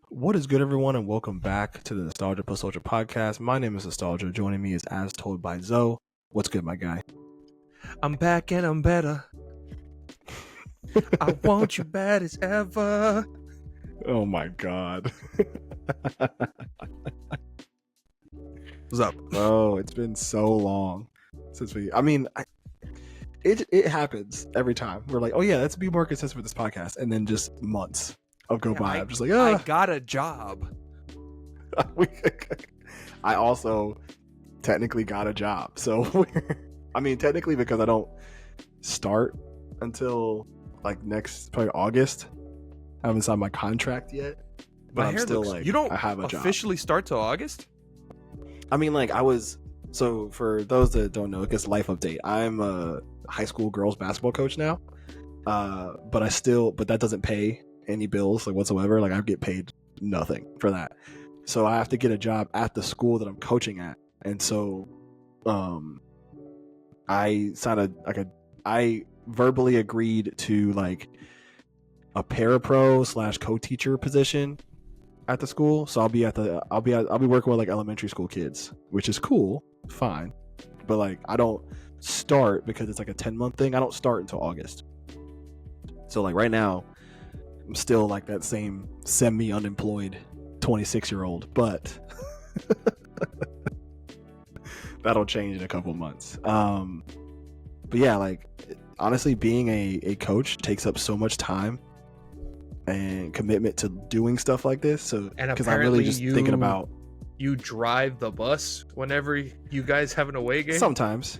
What is good, everyone, and welcome back to the Nostalgia Plus Ultra podcast. My name is Nostalgia. Joining me is As Told by Zoe. What's good, my guy? I'm back and I'm better. I want you bad as ever. Oh my god. What's up? Oh, it's been so long since it happens every time. We're like, oh yeah, let's be more consistent with this podcast, and then just months of go by. I'm just like, I got a job. I also technically got a job. So, technically because I don't start until like next probably August. I haven't signed my contract yet, but I'm still like, you don't I have a job. Officially start till August? So for those that don't know, I guess life update. I'm a high school girls basketball coach now. But that doesn't pay any bills like whatsoever. Like I get paid nothing for that. So I have to get a job at the school that I'm coaching at. And so I verbally agreed to like a parapro / co-teacher position at the school. So I'll be working with like elementary school kids, which is cool, fine. But like I don't start because it's like a 10-month thing. I don't start until August. So like right now, I'm still like that same semi-unemployed 26-year-old, but that'll change in a couple months. But yeah, like honestly, being a coach takes up so much time and commitment to doing stuff like this. So because I'm really just thinking about, you drive the bus whenever you guys have an away game? Sometimes.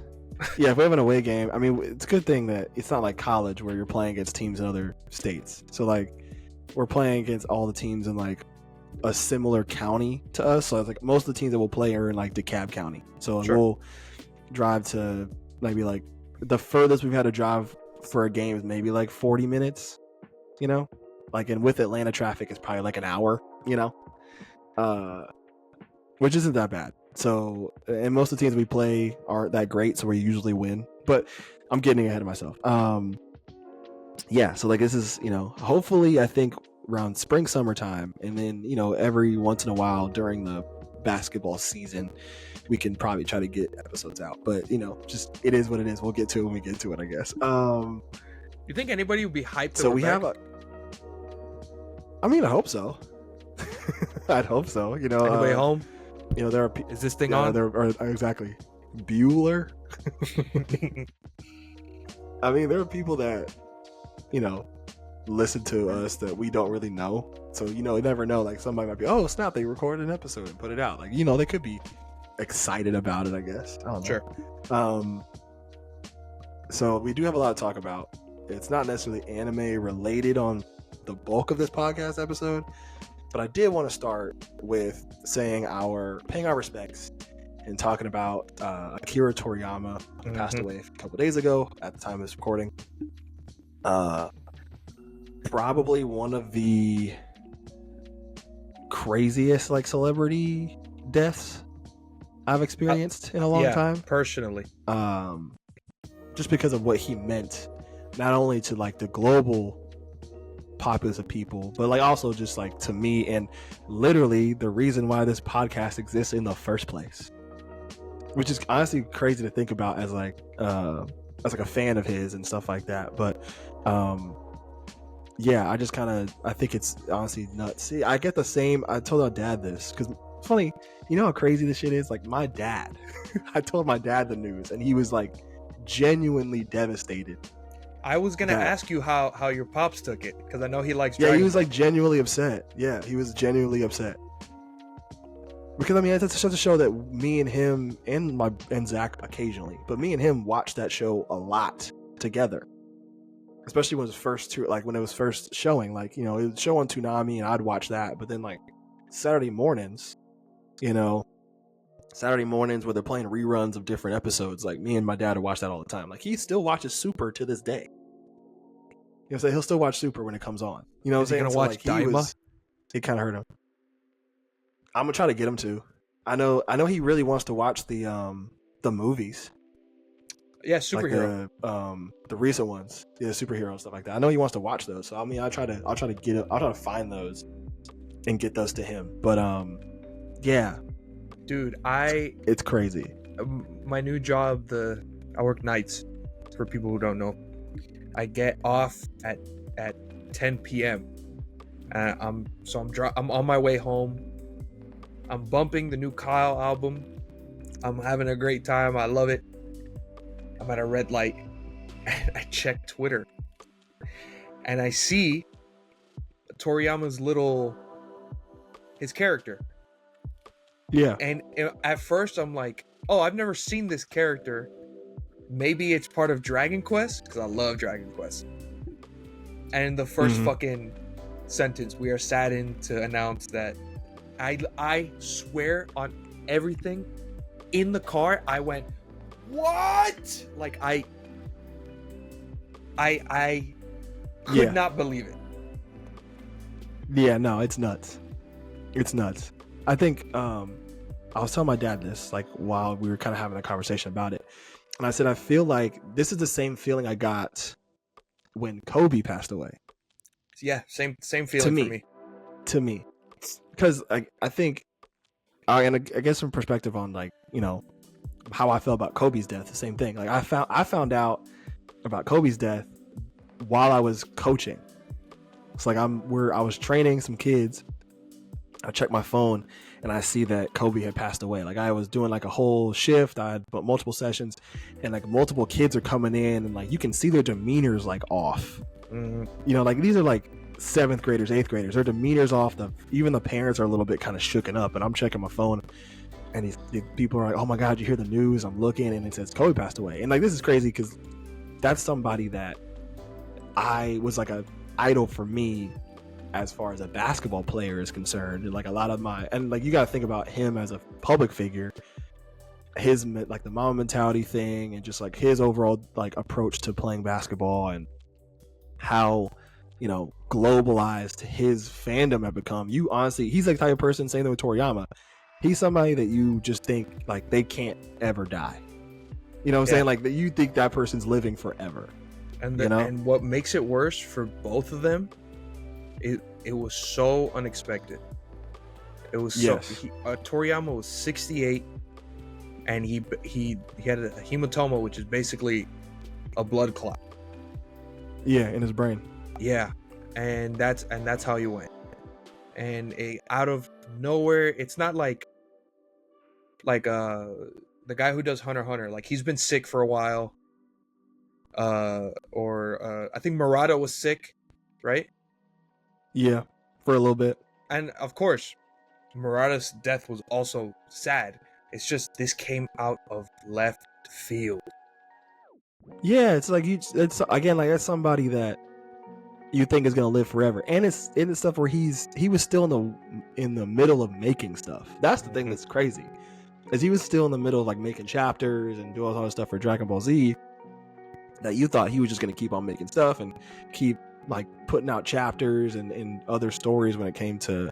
Yeah, if we have an away game, I mean, it's a good thing that it's not like college where you're playing against teams in other states. So like we're playing against all the teams in like a similar county to us. So it's like most of the teams that we'll play are in like DeKalb County. So sure. We'll drive to maybe like the furthest we've had to drive for a game is maybe like 40 minutes, you know? Like, and with Atlanta traffic, it's probably like an hour, you know? Which isn't that bad. So, and most of the teams we play aren't that great, so we usually win. But I'm getting ahead of myself. Yeah, so like this is, hopefully I think around spring, summertime, and then, every once in a while during the basketball season, we can probably try to get episodes out. But, just it is what it is. We'll get to it when we get to it, I guess. You think anybody would be hyped? So we have I hope so. I'd hope so. Anybody home? There are. Is this thing on? Exactly. Bueller. There are people that, listen to us that we don't really know. So you never know. Like somebody might be, oh snap, they recorded an episode and put it out. Like they could be excited about it. I guess. I don't know. Sure. So we do have a lot to talk about. It's not necessarily anime related on the bulk of this podcast episode, but I did want to start with paying our respects and talking about Akira Toriyama, who passed away a couple days ago at the time of this recording. Probably one of the craziest like celebrity deaths I've experienced in a long time. Personally. Just because of what he meant, not only to like the global populace of people, but like also just like to me, and literally the reason why this podcast exists in the first place, which is honestly crazy to think about as like a fan of his and stuff like that. But yeah, I think it's honestly nuts. See, I get the same. I told our dad this because it's funny, how crazy this shit is. Like my dad, I told my dad the news and he was like genuinely devastated. I was gonna ask you how your pops took it, because I know he likes. Yeah, he was like genuinely upset. Yeah, he was genuinely upset. Because it's just a show that me and him and Zach occasionally, but me and him watched that show a lot together. Especially when it was first showing. Like it would show on Toonami and I'd watch that. But then like Saturday mornings where they're playing reruns of different episodes, like me and my dad would watch that all the time. Like he still watches Super to this day. So he'll still watch Super when it comes on. You know what I'm saying? Gonna watch Daima? It kind of hurt him. I'm gonna try to get him to. I know he really wants to watch the movies. Yeah, like superhero. the recent ones, yeah, superhero and stuff like that. I know he wants to watch those, so I mean, I'll try to find those and get those to him. But yeah, Dude, it's crazy. my new job, I work nights. For people who don't know, I get off at 10 p.m. I'm on my way home. I'm bumping the new Kyle album. I'm having a great time. I love it. I'm at a red light and I check Twitter and I see Toriyama's his character. Yeah. And at first I'm like, oh, I've never seen this character. Maybe it's part of Dragon Quest, because I love Dragon Quest. And in the first fucking sentence, we are saddened to announce that I swear on everything in the car, I went, what? Like I could not believe it. Yeah, no, it's nuts. It's nuts. I think I was telling my dad this, like, while we were kind of having a conversation about it. And I said, I feel like this is the same feeling I got when Kobe passed away. Yeah, same feeling for me. To me. Because I think, and I guess from perspective on, like, you know, how I felt about Kobe's death, the same thing. Like, I found out about Kobe's death while I was coaching. It's like I was training some kids. I checked my phone and I see that Kobe had passed away. Like, I was doing like a whole shift. I had multiple sessions and like multiple kids are coming in and like you can see their demeanors like off. You know, like these are like 7th graders, 8th graders. Their demeanors off. Even the parents are a little bit kind of shooken up. And I'm checking my phone and these people are like, oh my God, you hear the news? I'm looking and it says Kobe passed away. And like, this is crazy because that's somebody that I was like a idol for me as far as a basketball player is concerned. And like a lot of like you got to think about him as a public figure, his like the mama mentality thing and just like his overall like approach to playing basketball and how, you know, globalized his fandom had become. You honestly, he's like the type of person, same thing with Toriyama. He's somebody that you just think like they can't ever die. You know what I'm saying? Like that you think that person's living forever. And what makes it worse for both of them, it was so unexpected. It was Toriyama was 68, and he had a hematoma, which is basically a blood clot. Yeah, in his brain. Yeah, and that's how he went. And out of nowhere, it's not like the guy who does Hunter x Hunter. Like he's been sick for a while. I think Murata was sick, right? Yeah, for a little bit. And of course, Murata's death was also sad. It's just this came out of left field. Yeah, it's like it's again like that's somebody that you think is gonna live forever, and it's stuff where he was still in the middle of making stuff. That's the thing that's crazy, is he was still in the middle of like making chapters and doing all this stuff for Dragon Ball Z. That you thought he was just gonna keep on making stuff and keep like putting out chapters and other stories when it came to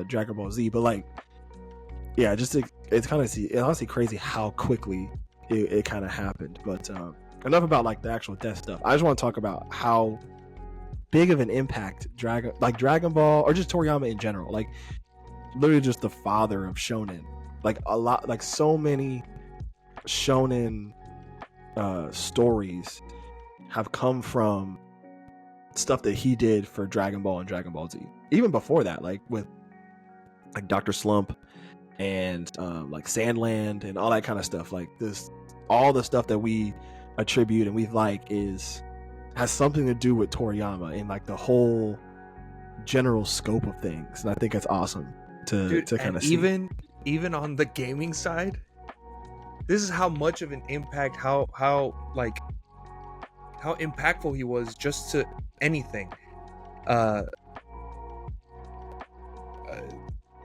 Dragon Ball Z, but like, yeah, just it's kind of honestly crazy how quickly it kind of happened. But enough about like the actual death stuff. I just want to talk about how big of an impact Dragon Ball or just Toriyama in general, like literally just the father of shonen. Like a lot, like so many shonen stories have come from stuff that he did for Dragon Ball and Dragon Ball Z. Even before that, like with like Dr. Slump and like Sandland and all that kind of stuff. Like all the stuff that we attribute and we like has something to do with Toriyama and like the whole general scope of things. And I think it's awesome to kind of see. Even on the gaming side, this is how much of an impact, how impactful he was just to anything.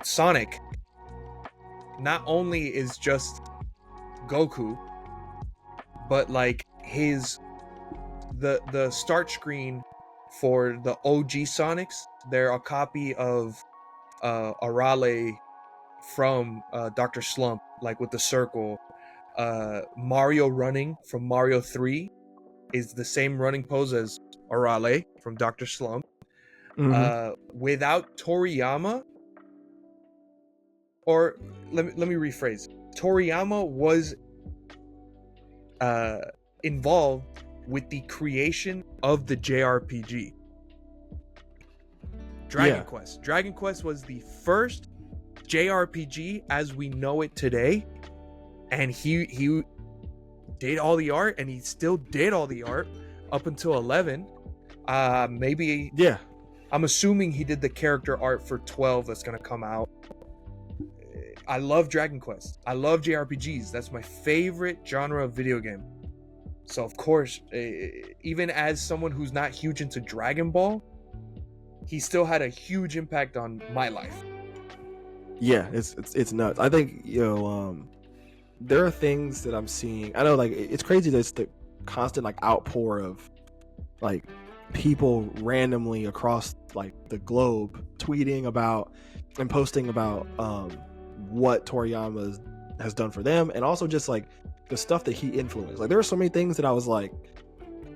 Sonic not only is just Goku, but like the start screen for the OG Sonics, they're a copy of Arale from Dr. Slump, like with the circle. Mario running from Mario 3 is the same running pose as Arale from Dr. Slump. Without Toriyama, or let me rephrase. Toriyama was involved with the creation of the JRPG. Dragon Quest. Dragon Quest was the first JRPG as we know it today, and he did all the art, and he still did all the art up until 11. Maybe I'm assuming he did the character art for 12 that's gonna come out. I love Dragon Quest. I love JRPGs. That's my favorite genre of video game. So of course, even as someone who's not huge into Dragon Ball, he still had a huge impact on my life. Yeah, it's nuts. I think, you know, there are things that I'm seeing. I know, like, it's crazy that it's the constant like outpour of like people randomly across like the globe tweeting about and posting about what Toriyama has done for them, and also just like the stuff that he influenced. Like, there are so many things that I was like,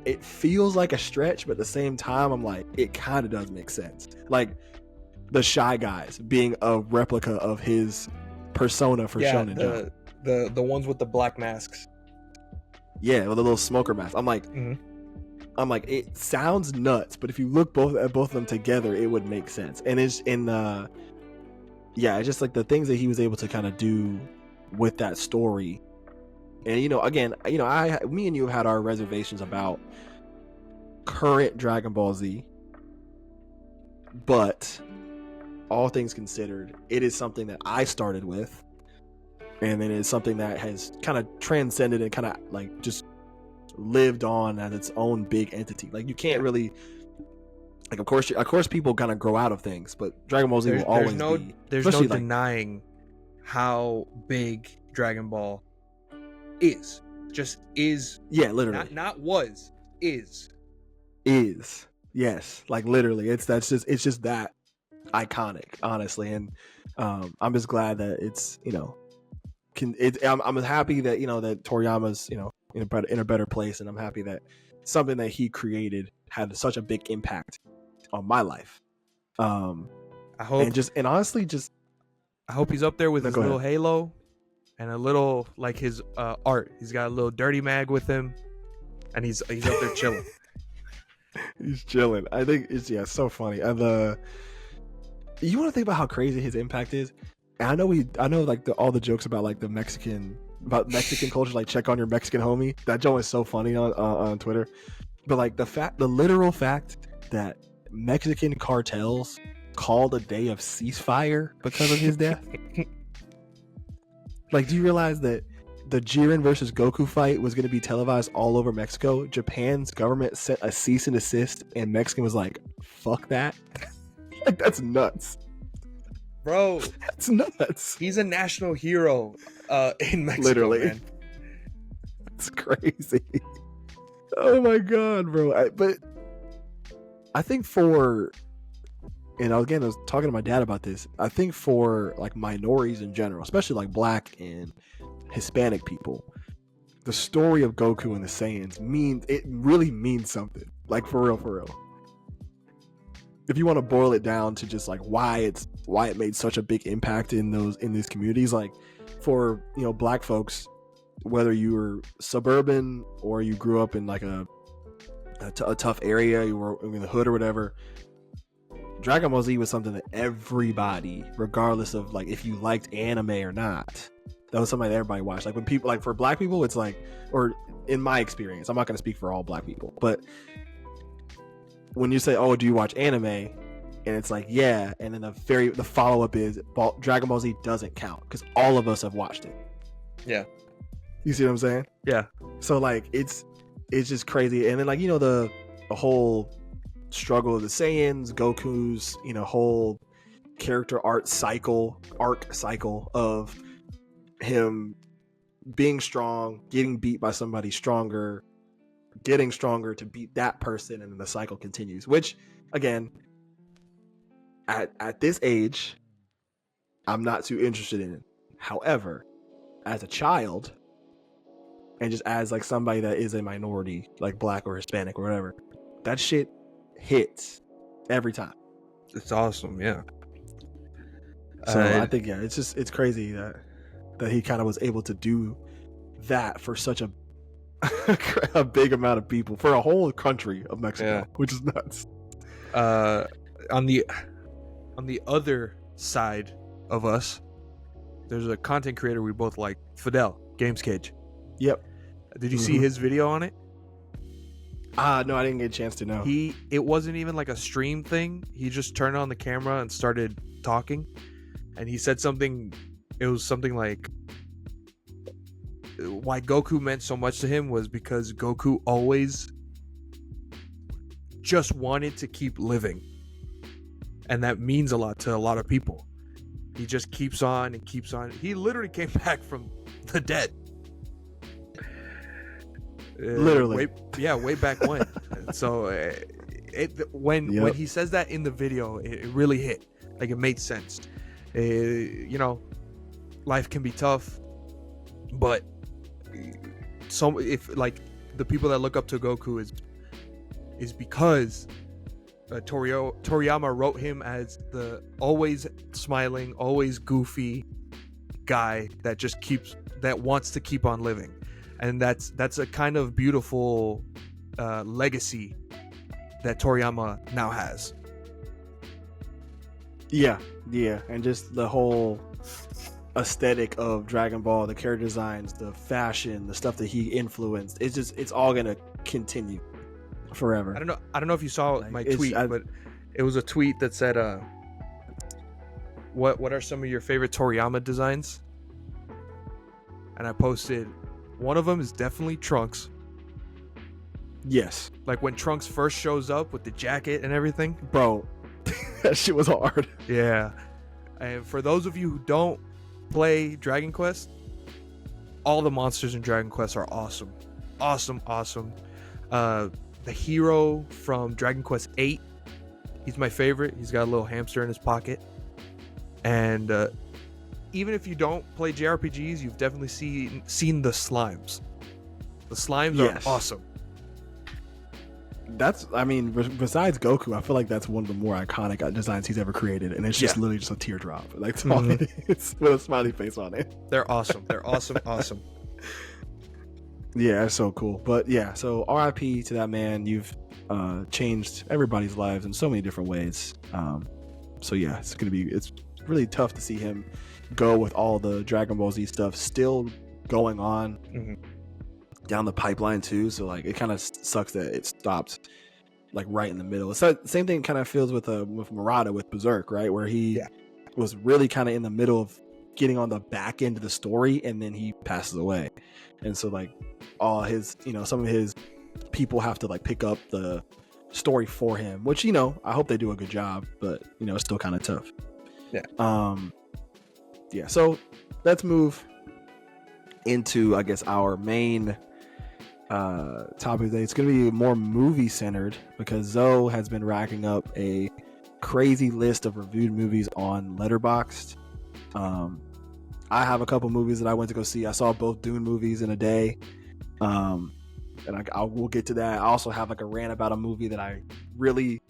it feels like a stretch, but at the same time I'm like, it kind of does make sense. Like the Shy Guys being a replica of his persona for Shonen Jump. The ones with the black masks. Yeah, with the little smoker mask. I'm like, it sounds nuts, but if you look at both of them together, it would make sense. And it's it's just like the things that he was able to kind of do with that story. And, you know, again, you know, me and you had our reservations about current Dragon Ball Z, but all things considered, it is something that I started with, and it is something that has kind of transcended and kind of like just lived on as its own big entity. Like, you can't really, like, of course people kind of grow out of things, but Dragon Ball Z will always be. There's no denying how big Dragon Ball is. Just is. Yeah, literally. Not was, is. Yes, like literally. It's just that iconic, honestly. And I'm just glad that it's, you know, I'm happy that, you know, that Toriyama's, you know, in a better place, and I'm happy that something that he created had such a big impact on my life. I hope, and honestly, I hope he's up there with his little halo and a little like his art. He's got a little dirty mag with him, and he's up there chilling. He's chilling. I think it's so funny. And you want to think about how crazy his impact is. And I know like all the jokes about like Mexican culture, like check on your Mexican homie. That joke is so funny on Twitter. But like the literal fact that Mexican cartels called a day of ceasefire because of his death. Like, do you realize that the Jiren versus Goku fight was going to be televised all over Mexico? Japan's government sent a cease and desist, and Mexican was like, "Fuck that." Like, that's nuts. Bro, that's nuts. He's a national hero in Mexico, literally. Man. It's crazy. Oh my god, bro. But I think and again, I was talking to my dad about this. I think for like minorities in general, especially like Black and Hispanic people, the story of Goku and the Saiyans really means something. Like, for real. If you want to boil it down to just like why it made such a big impact in these communities, like for, you know, Black folks, whether you were suburban or you grew up in like a tough area, you were in the hood or whatever, Dragon Ball Z was something that everybody, regardless of like if you liked anime or not, that was something that everybody watched. Like, when people, like for Black people, it's like, or in my experience, I'm not going to speak for all Black people, but when you say, "Oh, do you watch anime?" and it's like, yeah, and then the follow-up is Dragon Ball Z doesn't count because all of us have watched it. Yeah. You see what I'm saying? Yeah. So like it's just crazy. And then, like, you know, the whole struggle of the Saiyans, Goku's, you know, whole character arc cycle of him being strong, getting beat by somebody stronger, getting stronger to beat that person, and then the cycle continues. Which, again, at this age, I'm not too interested in it. However, as a child, and just as like somebody that is a minority, like black or Hispanic or whatever, that shit hits every time. It's awesome, yeah. So I think it's crazy that he kind of was able to do that for such a a big amount of people, for a whole country of Mexico, which is nuts. On the other side of us, there's a content creator we both like, Fidel Games Cage. Yep. Did you see his video on it? No, I didn't get a chance to know. It wasn't even like a stream thing. He just turned on the camera and started talking, and he said something. It was something like, why Goku meant so much to him was because Goku always just wanted to keep living, and that means a lot to a lot of people. He just keeps on and keeps on. He literally came back from the dead. Literally. Way back when. So when he says that in the video, it really hit. Like, it made sense. You know, life can be tough, but if like the people that look up to Goku is because Toriyama wrote him as the always smiling, always goofy guy that wants to keep on living, and that's a kind of beautiful legacy that Toriyama now has. Yeah, and just the whole aesthetic of Dragon Ball, the character designs, the fashion, the stuff that he influenced, it's all gonna continue forever. I don't know if you saw my tweet, but it was a tweet that said, what are some of your favorite Toriyama designs? And I posted, one of them is definitely Trunks. Yes. Like when Trunks first shows up with the jacket and everything. Bro, that shit was hard. Yeah. And for those of you who don't play Dragon Quest, all the monsters in Dragon Quest are awesome. Awesome. The hero from Dragon Quest 8, he's my favorite. He's got a little hamster in his pocket. And even if you don't play JRPGs, you've definitely seen the slimes. The slimes are awesome. Besides Goku, I feel like that's one of the more iconic designs he's ever created, and it's just literally just a teardrop, like that's all it is, with a smiley face on it. They're awesome. They're awesome. Yeah, it's so cool. But yeah, so RIP to that man. You've changed everybody's lives in so many different ways. So yeah, it's really tough to see him go with all the Dragon Ball Z stuff still going on down the pipeline too. So like, it kind of sucks that it stopped like right in the middle. So same thing kind of feels with Murata with Berserk, right, where he was really kind of in the middle of getting on the back end of the story, and then he passes away. And so like all his, some of his people have to like pick up the story for him, which I hope they do a good job, but it's still kind of tough. So let's move into, I guess, our main topic today. It's going to be more movie centered because Zoe has been racking up a crazy list of reviewed movies on Letterboxd. I have a couple movies that I went to go see. I saw both Dune movies in a day. And we'll get to that. I also have like a rant about a movie that I really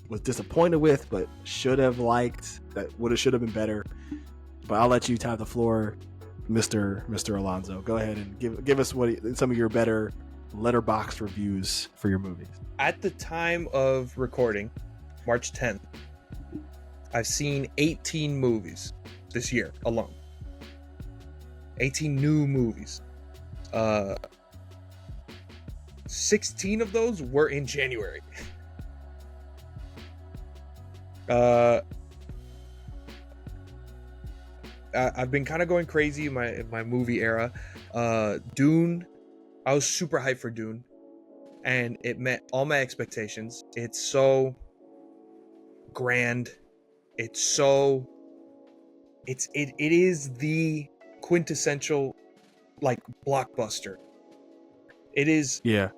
was disappointed with, but should have liked, that should have been better. But I'll let you have the floor, Mr. Alonso. Go ahead and give us some of your better Letterboxd reviews for your movies. At the time of recording, March 10th, I've seen 18 movies this year alone. 18 new movies. 16 of those were in January. I've been kind of going crazy in my movie era. Dune, I was super hyped for Dune, and it met all my expectations. It's so grand. It is the quintessential like blockbuster. It is. Yeah.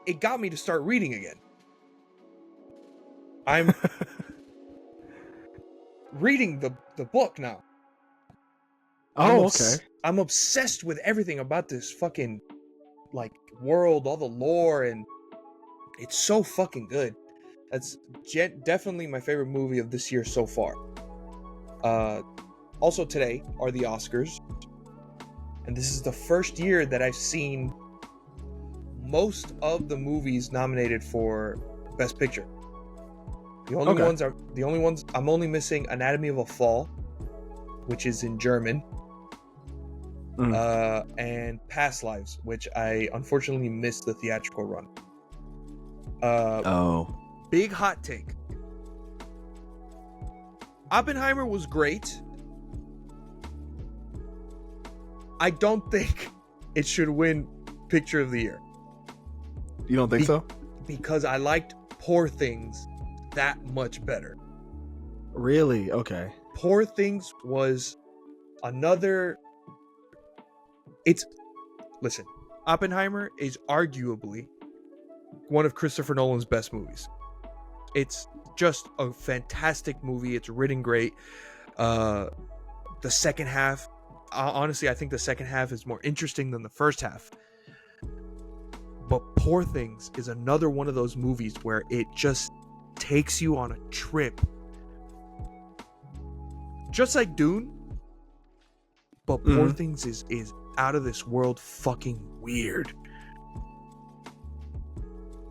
It got me to start reading again. I'm reading the book now. Oh, okay. I'm obsessed with everything about this fucking like world, all the lore, and it's so fucking good. That's definitely my favorite movie of this year so far. Also today are the Oscars, and this is the first year that I've seen most of the movies nominated for Best Picture. The only ones I'm only missing Anatomy of a Fall, which is in German, and Past Lives, which I unfortunately missed the theatrical run. Big hot take. Oppenheimer was great. I don't think it should win Picture of the Year. You don't think so? Because I liked Poor Things that much better. Really? Okay. Poor Things was another... Listen, Oppenheimer is arguably one of Christopher Nolan's best movies. It's just a fantastic movie. It's written great. The second half, honestly, I think the second half is more interesting than the first half. But Poor Things is another one of those movies where it just takes you on a trip. Just like Dune. But Poor Things is out of this world fucking weird.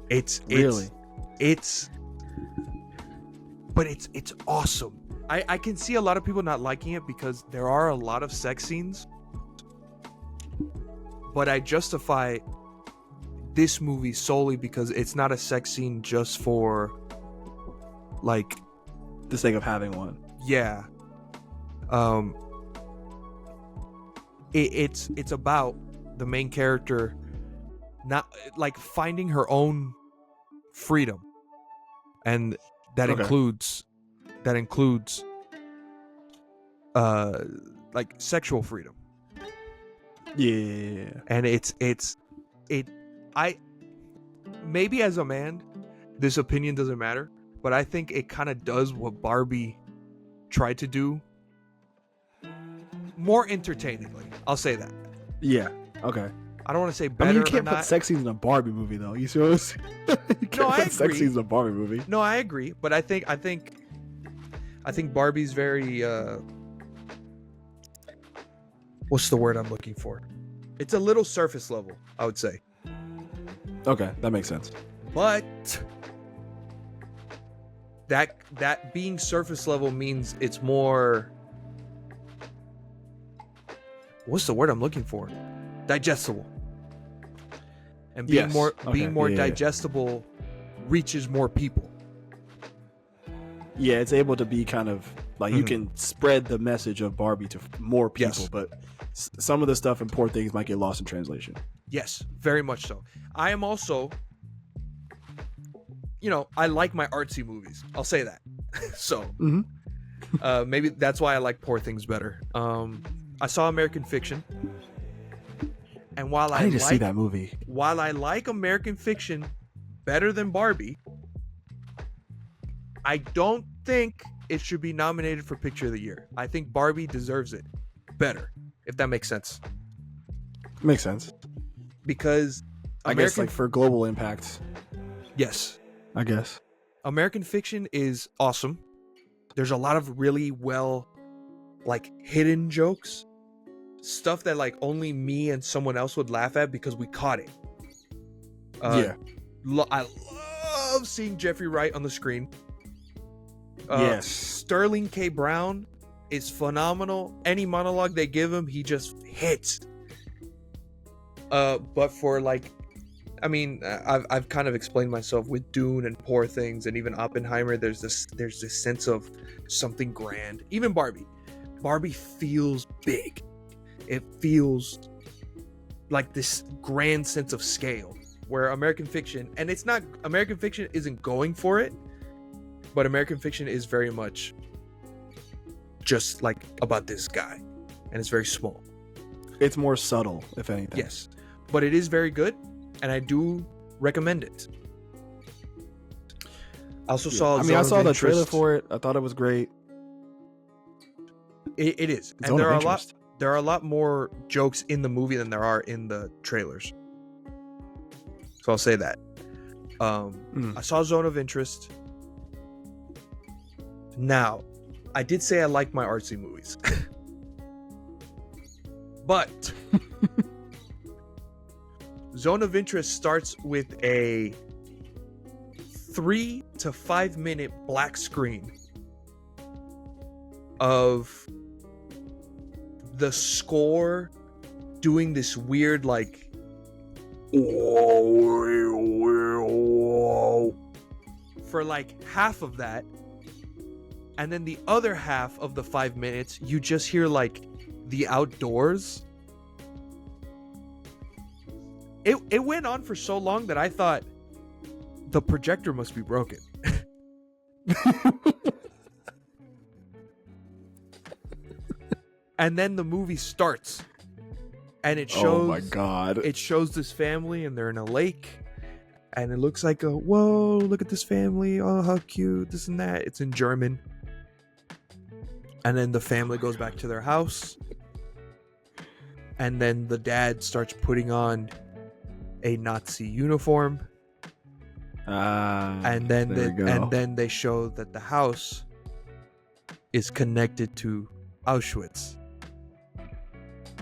It's awesome. I can see a lot of people not liking it because there are a lot of sex scenes. But I justify this movie solely because it's not a sex scene just for like the sake of having one. Yeah. It's about the main character not like finding her own freedom, and that includes like sexual freedom. Yeah. And I maybe as a man this opinion doesn't matter, but I think it kind of does what Barbie tried to do more entertainingly. I'll say that. Yeah. Okay. I don't want to say better. I mean, you can't or put not. sex scenes in a Barbie movie, though. You see what I'm saying? You can't put sex scenes in a Barbie movie. No, I agree, but I think Barbie's very what's the word I'm looking for? It's a little surface level, I would say. Okay, that makes sense. But that being surface level means it's more, what's the word I'm looking for? Digestible. And being more digestible reaches more people. Yeah, it's able to be kind of like you can spread the message of Barbie to more people, but some of the stuff in Poor Things might get lost in translation. Yes, very much so. I am also, I like my artsy movies. I'll say that. So maybe that's why I like Poor Things better. I saw American Fiction. And while I need to see that movie. While I like American Fiction better than Barbie, I don't think it should be nominated for Picture of the Year. I think Barbie deserves it better, if that makes sense. Makes sense. Because I guess like for global impact. Yes. I guess. American Fiction is awesome. There's a lot of really well like hidden jokes. Stuff that like only me and someone else would laugh at because we caught it. I love seeing Jeffrey Wright on the screen. Yes. Sterling K. Brown is phenomenal. Any monologue they give him, he just hits. But for like, I mean, I've kind of explained myself with Dune and Poor Things and even Oppenheimer. There's this sense of something grand. Even Barbie feels big. It feels like this grand sense of scale, where American Fiction, and it's not, American Fiction isn't going for it, but American Fiction is very much just like about this guy, and it's very small. It's more subtle, if anything. Yes, but it is very good, and I do recommend it. I also saw. I saw the trailer for it. I thought it was great. It is, and there are there are a lot more jokes in the movie than there are in the trailers. So I'll say that. I saw Zone of Interest. Now, I did say I like my artsy movies. But Zone of Interest starts with a 3 to 5 minute black screen of the score doing this weird like for like half of that, and then the other half of the 5 minutes you just hear like the outdoors. It went on for so long that I thought the projector must be broken. And then the movie starts, and it shows. Oh my god! It shows this family, and they're in a lake, and it looks like a whoa! Look at this family! Oh, how cute! This and that. It's in German, and then the family goes back to their house, and then the dad starts putting on a Nazi uniform, and then they show that the house is connected to Auschwitz.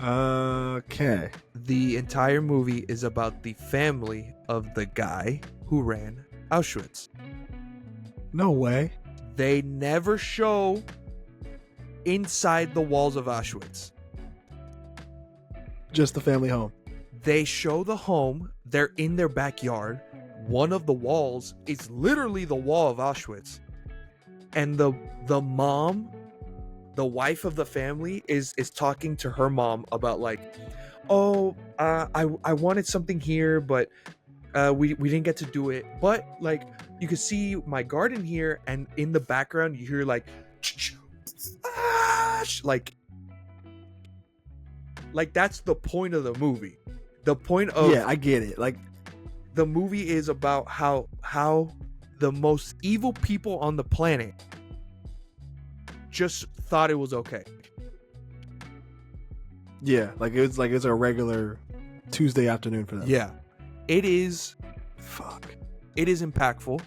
Okay. The entire movie is about the family of the guy who ran Auschwitz. No way. They never show inside the walls of Auschwitz. Just the family home. They show the home. They're in their backyard. One of the walls is literally the wall of Auschwitz. And the mom, the wife of the family, is talking to her mom about like, oh, I wanted something here, but we didn't get to do it. But like, you could see my garden here, and in the background you hear like, like that's the point of the movie. The point of I get it. Like, the movie is about how the most evil people on the planet just thought it was okay. Yeah, it's a regular Tuesday afternoon for them. Yeah. It is Fuck. It is impactful.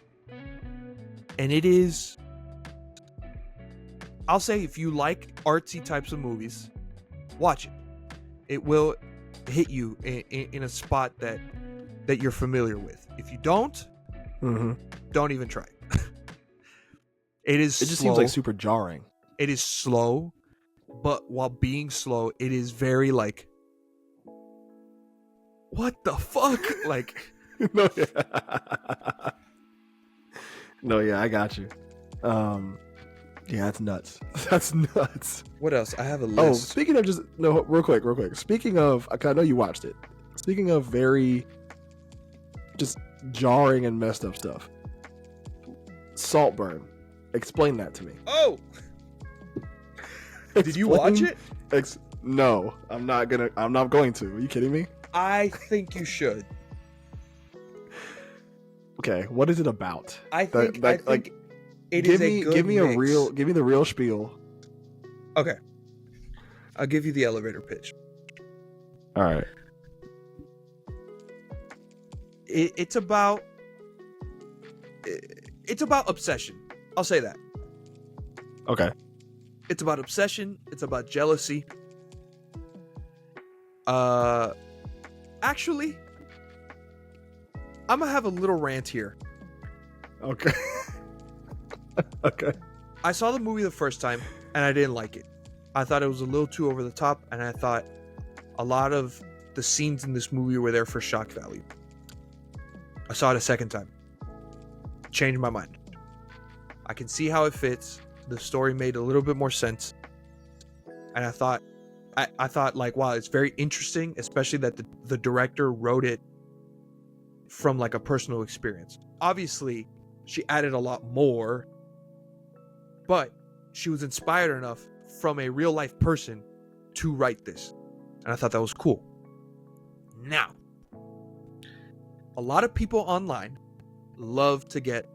And it is, I'll say, if you like artsy types of movies, watch it. It will hit you in a spot that you're familiar with. If you don't, don't even try. It just seems like super jarring. It is slow, but while being slow, it is very like, what the fuck? Like, No, I got you. Yeah, that's nuts. That's nuts. What else? I have a list. Oh, speaking of real quick. Speaking of, I know you watched it. Speaking of very just jarring and messed up stuff. Saltburn. Explain that to me. Oh! Did you watch it? No, I'm not going to. Are you kidding me? I think you should. Okay, what is it about? I think it give is me a good give me mix. give me the real spiel. Okay. I'll give you the elevator pitch. All right. It's about obsession. I'll say that. Okay. It's about obsession. It's about jealousy. Actually, I'm gonna have a little rant here. Okay. Okay. I saw the movie the first time and I didn't like it. I thought it was a little too over the top, and I thought a lot of the scenes in this movie were there for shock value. I saw it a second time. Changed my mind. I can see how it fits. The story made a little bit more sense. And I thought like, wow, it's very interesting, especially that the director wrote it from like a personal experience. Obviously, she added a lot more, but she was inspired enough from a real life person to write this. And I thought that was cool. Now, a lot of people online love to get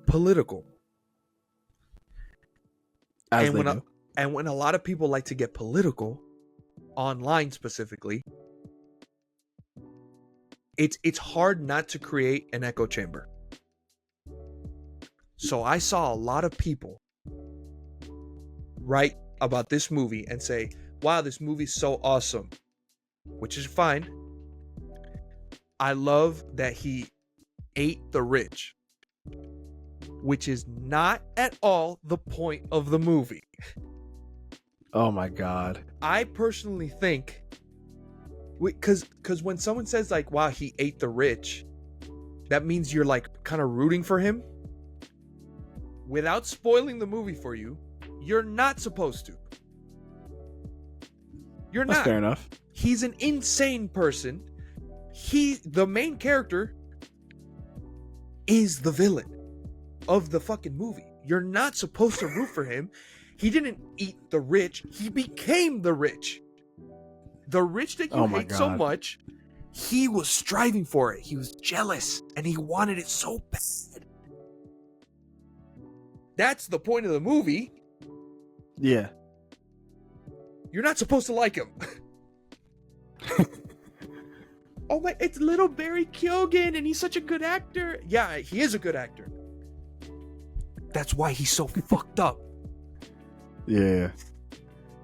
political. As they do. And when a lot of people like to get political, online specifically, it's hard not to create an echo chamber. So I saw a lot of people write about this movie and say, wow, this movie's so awesome, which is fine. I love that he ate the rich, which is not at all the point of the movie. Oh my God. I personally think, because when someone says like, wow, he ate the rich, that means you're like kind of rooting for him. Without spoiling the movie for you, you're not supposed to. You're That's not. fair enough. He's an insane person. The main character is the villain of the fucking movie. You're not supposed to root for him. He didn't eat the rich. He became the rich. The rich that you hate so much, he was striving for it. He was jealous and he wanted it so bad. That's the point of the movie. Yeah. You're not supposed to like him. Oh my, it's little Barry Keoghan and he's such a good actor. Yeah, he is a good actor. That's why he's so fucked up. Yeah.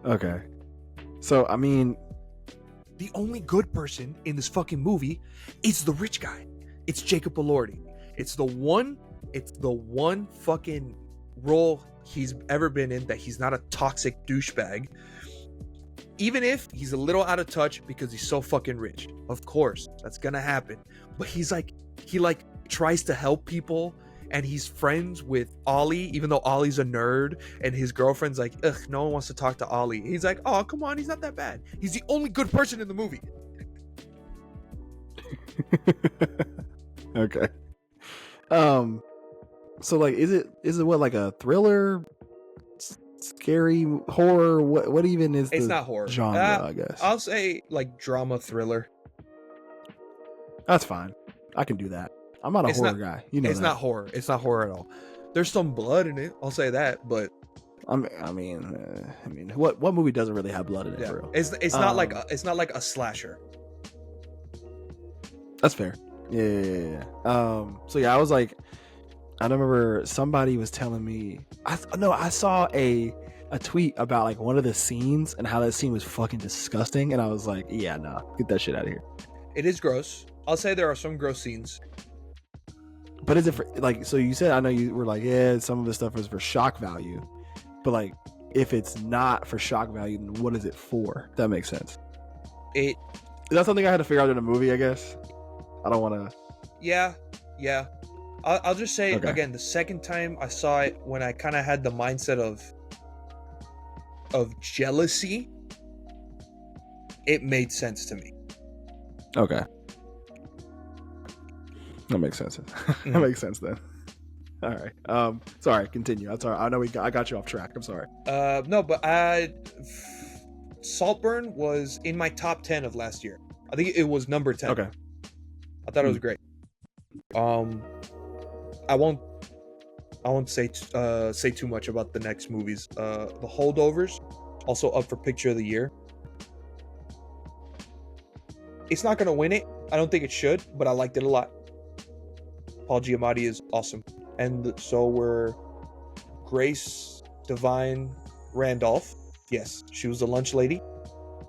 Okay. So, I mean, the only good person in this fucking movie is the rich guy. It's Jacob Elordi. It's the one fucking role he's ever been in that he's not a toxic douchebag. Even if he's a little out of touch because he's so fucking rich. Of course, that's gonna happen. But he tries to help people and he's friends with Ollie, even though Ollie's a nerd, and his girlfriend's like, ugh, no one wants to talk to Ollie. He's like, oh, come on, he's not that bad. He's the only good person in the movie. Okay. So like, is it what, like a thriller, scary, horror? What even is It's the not horror genre? I guess I'll say like drama thriller. That's fine. I can do that. I'm not a horror guy. You know, it's not horror. It's not horror at all. There's some blood in it. I'll say that, but I mean, what movie doesn't really have blood in it? Yeah. For real? It's not like a slasher. That's fair. Yeah. So yeah, I was like, I remember somebody was telling me. I saw a tweet about like one of the scenes and how that scene was fucking disgusting, and I was like, yeah, nah, get that shit out of here. It is gross. I'll say there are some gross scenes. But is it for, like, so you said, I know you were like, yeah, some of the stuff is for shock value, but like, if it's not for shock value, then what is it for? If that makes sense. Is that something I had to figure out in a movie? I guess I don't want to. Yeah. I'll just say again, the second time I saw it, when I kind of had the mindset of jealousy, it made sense to me. Okay. That makes sense. That makes sense then. All right. Sorry. Continue. I'm sorry. I know I got you off track. I'm sorry. No, but Saltburn was in my top 10 of last year. I think it was number 10. Okay. I thought it was great. I won't say too much about the next movies. The Holdovers, also up for Picture of the Year. It's not gonna win it. I don't think it should, but I liked it a lot. Paul Giamatti is awesome, and so were Grace Devine Randolph. Yes, she was the lunch lady,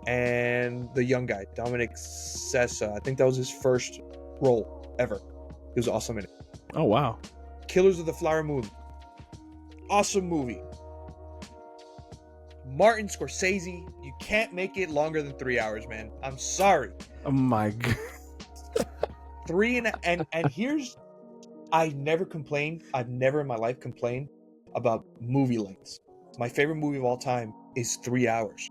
and the young guy Dominic Sessa. I think that was his first role ever. He was awesome in it. Oh wow. Killers of the Flower Moon. Awesome movie. Martin Scorsese, you can't make it longer than 3 hours, man. I'm sorry. Oh my god. 3 and here's, I never complained. I've never in my life complained about movie lengths. My favorite movie of all time is 3 hours.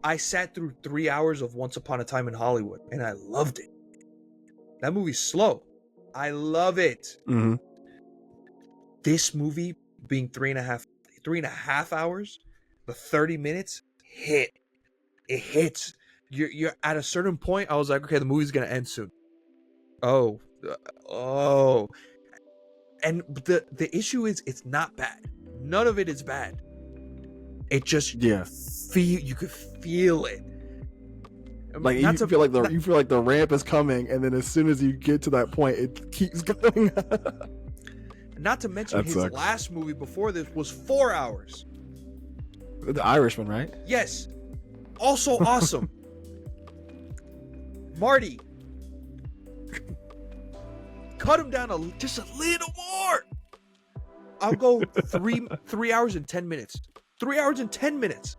I sat through 3 hours of Once Upon a Time in Hollywood, and I loved it. That movie's slow. I love it. Mm-hmm. This movie being 3.5 hours, the 30 minutes hit. It hits. You're at a certain point. I was like, okay, the movie's gonna end soon. Oh, and the issue is, it's not bad. None of it is bad. It just you could feel it. Like you feel like the ramp is coming, and then as soon as you get to that point, it keeps going. Not to mention That his sucks. last movie before this was 4 hours. The Irishman, right? Yes. Also awesome. Marty. Cut him down just a little more. I'll go 3 hours and 10 minutes. 3 hours and 10 minutes.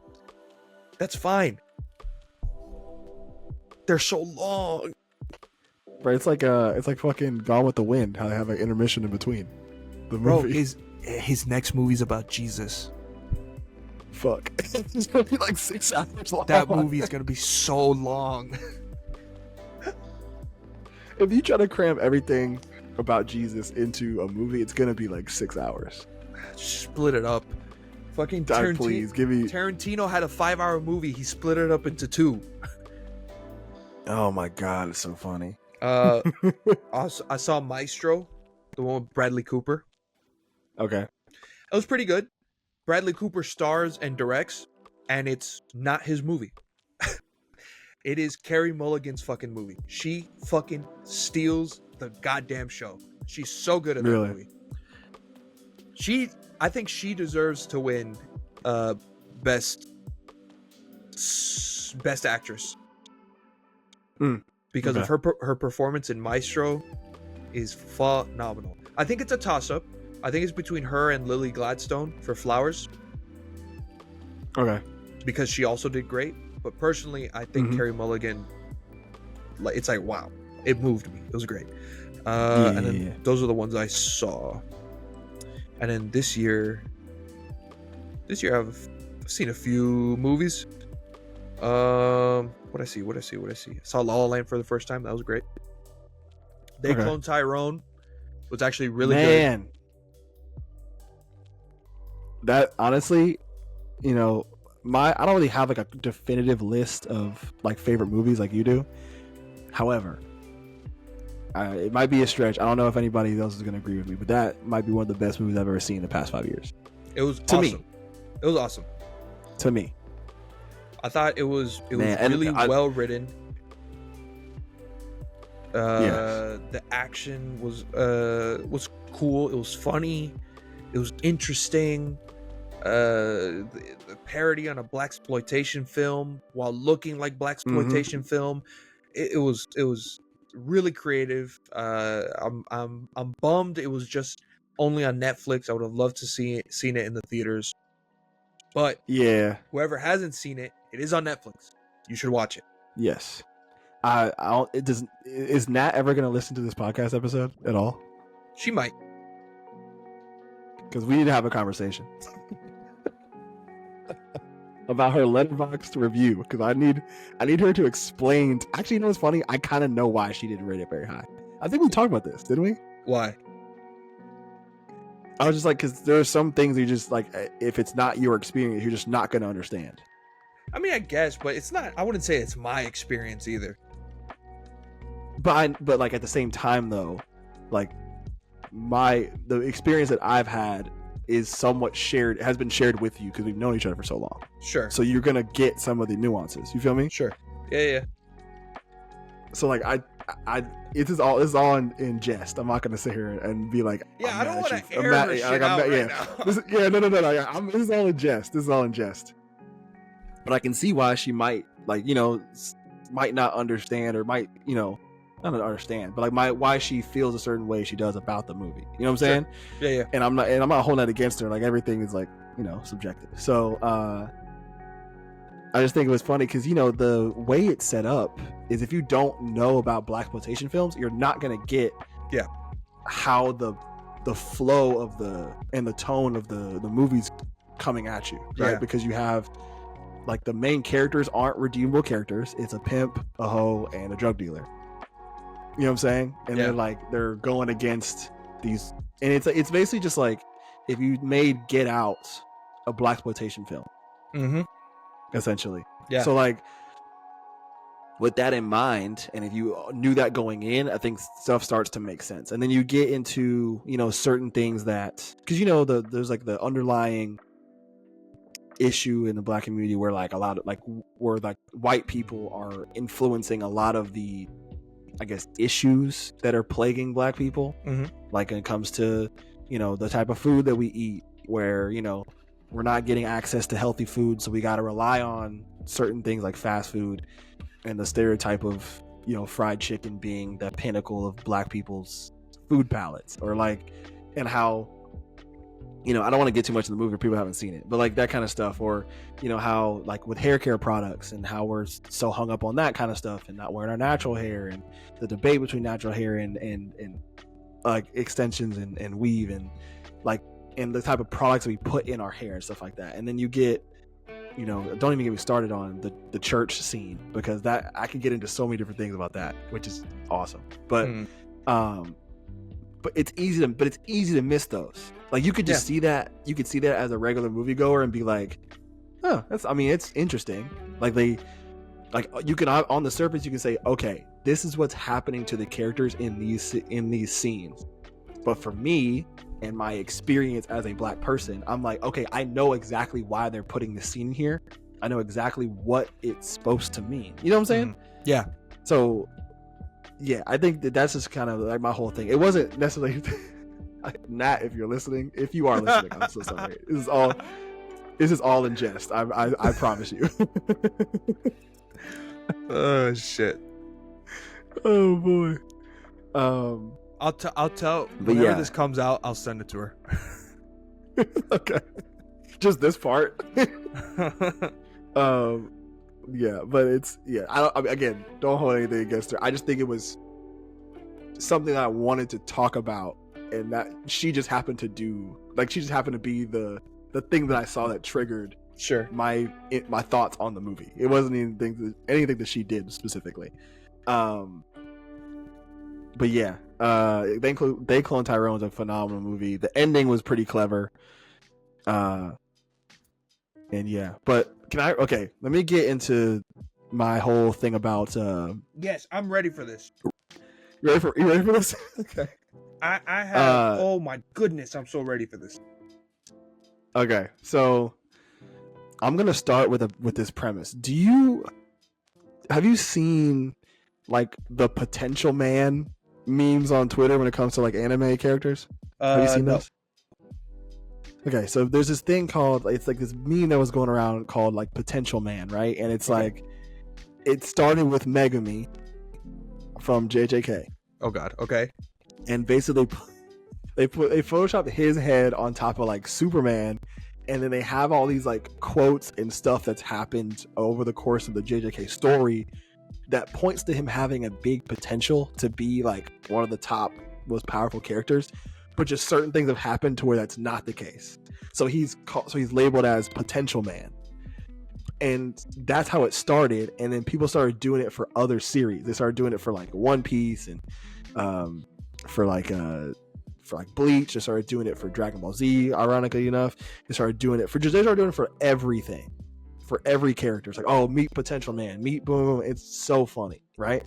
That's fine. They're so long. Right, it's like fucking Gone with the Wind, how they have an intermission in between the Bro, movie. his next movie's about Jesus. Fuck. It's gonna be like 6 hours long. That movie is gonna be so long. If you try to cram everything about Jesus into a movie, it's gonna be like 6 hours. Just split it up. Fucking Please give me. Tarantino had a 5-hour movie. He split it up into 2. Oh my god, it's so funny. Also, I saw Maestro, the one with Bradley Cooper. Okay. It was pretty good. Bradley Cooper stars and directs, and it's not his movie. It is Carey Mulligan's fucking movie. She fucking steals the goddamn show. She's so good at that movie. I think she deserves to win best actress. Because of her performance in Maestro is phenomenal. I think it's a toss-up. I think it's between her and Lily Gladstone for Flowers. Okay. Because she also did great. But personally, I think Carey Mulligan, it's like, wow. It moved me. It was great. And then those are the ones I saw. And then this year I've seen a few movies. What I see. I saw La La Land for the first time. That was great. They Clone Tyrone was actually really good. That honestly, I don't really have like a definitive list of like favorite movies like you do. However, it might be a stretch. I don't know if anybody else is going to agree with me, but that might be one of the best movies I've ever seen in the past 5 years. It was awesome. It was awesome. To me. I thought it was really well written. The action was cool. It was funny. It was interesting. The parody on a blaxploitation film while looking like blaxploitation film. It was really creative. I'm bummed it was just only on Netflix. I would have loved to seen it in the theaters. But yeah, whoever hasn't seen it, it is on Netflix. You should watch it. Yes. Is Nat ever going to listen to this podcast episode at all? She might. Because we need to have a conversation about her Letterboxd review. Because I need her to explain. Actually, you know what's funny? I kind of know why she didn't rate it very high. I think we talked about this, didn't we? Why? I was just like, because there are some things you just like, if it's not your experience, you're just not going to understand. I mean, I guess, but it's not. I wouldn't say it's my experience either. But like at the same time though, like the experience that I've had is somewhat shared, has been shared with you because we've known each other for so long. Sure. So you're gonna get some of the nuances. You feel me? Sure. Yeah. So like this is all in jest. I'm not gonna sit here and be like, yeah, I don't want to air her shit out right now. No. This is all in jest. This is all in jest. But I can see why she might might not understand or might not understand, but like why she feels a certain way she does about the movie. You know what I'm saying? Sure. Yeah. And I'm not holding that against her. Like everything is like subjective. So I just think it was funny because the way it's set up is if you don't know about blaxploitation films, you're not gonna get how the flow of the tone of the movies coming at you, right? Because you have like the main characters aren't redeemable characters. It's a pimp, a hoe, and a drug dealer. You know what I'm saying? And then like they're going against these, and it's basically just like if you made Get Out a blaxploitation film, essentially. Yeah. So like with that in mind, and if you knew that going in, I think stuff starts to make sense. And then you get into certain things that because there's like the underlying issue in the black community where like a lot of like where like white people are influencing a lot of the, I guess, issues that are plaguing black people. Like when it comes to, you know, the type of food that we eat, where, you know, we're not getting access to healthy food, so we got to rely on certain things like fast food, and the stereotype of, you know, fried chicken being the pinnacle of black people's food palates, or like, and how, you know, I don't want to get too much in the movie if people haven't seen it, but like that kind of stuff, or, you know, how like with hair care products and how we're so hung up on that kind of stuff and not wearing our natural hair, and the debate between natural hair and like extensions and weave, and like, and the type of products that we put in our hair and stuff like that. And then you get, you know, don't even get me started on the church scene, because that I can get into so many different things about that, which is awesome. But but it's easy to miss those. Like you could just see that, you could see that as a regular moviegoer and be like, oh, it's interesting. Like you can, on the surface you can say, okay, this is what's happening to the characters in these scenes. But for me and my experience as a black person, I'm like, okay, I know exactly why they're putting this scene here. I know exactly what it's supposed to mean. You know what I'm saying? Yeah. So yeah, I think that's just kind of like my whole thing. It wasn't necessarily Nat, if you're listening, if you are listening, I'm so sorry. This is all in jest. I promise you. Oh shit. Oh boy. I'll tell whenever this comes out, I'll send it to her. Okay. Just this part. Yeah, but it's again, don't hold anything against her. I just think it was something that I wanted to talk about, and that she just happened to do, like, she just happened to be the thing that I saw that triggered my thoughts on the movie. It wasn't anything that she did specifically. But yeah, They Clone Tyrone's a phenomenal movie. The ending was pretty clever. And yeah, but let me get into my whole thing about yes, I'm ready for this. You ready for this? Okay. I have oh my goodness, I'm so ready for this. Okay, so I'm gonna start with this premise. Have you seen like the potential man memes on Twitter when it comes to like anime characters? Have you seen those? Okay, so there's this thing called, it's like this meme that was going around called like potential man, right? And it's like, it started with Megumi from JJK. Oh god, okay. And basically they photoshopped his head on top of like Superman, and then they have all these like quotes and stuff that's happened over the course of the JJK story that points to him having a big potential to be like one of the top most powerful characters, but just certain things have happened to where that's not the case. So he's labeled as potential man. And that's how it started, and then people started doing it for other series. They started doing it for like One Piece, and for like Bleach. They started doing it for Dragon Ball Z, ironically enough. They started doing it for everything, for every character. It's like, oh, meet potential man, meet boom, boom. It's so funny, right?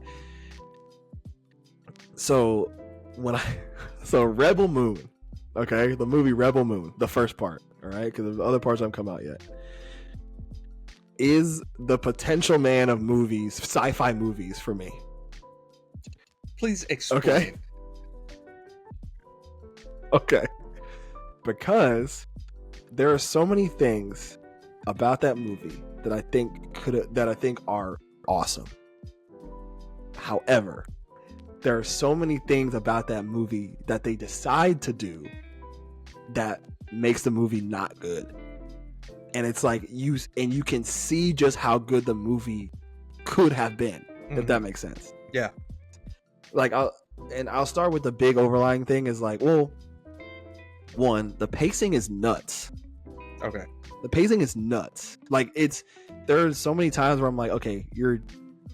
So Rebel Moon, okay, the movie Rebel Moon, the first part, all right, because the other parts haven't come out yet, is the potential man of movies, sci-fi movies for me. Please explain. Okay. Because there are so many things about that movie that I think are awesome. However, there are so many things about that movie that they decide to do that makes the movie not good. And it's like you can see just how good the movie could have been, if that makes sense. Yeah. Like I'll start with the big overlying thing is like, well, one, the pacing is nuts. Okay. The pacing is nuts. Like there's so many times where I'm like, okay, you're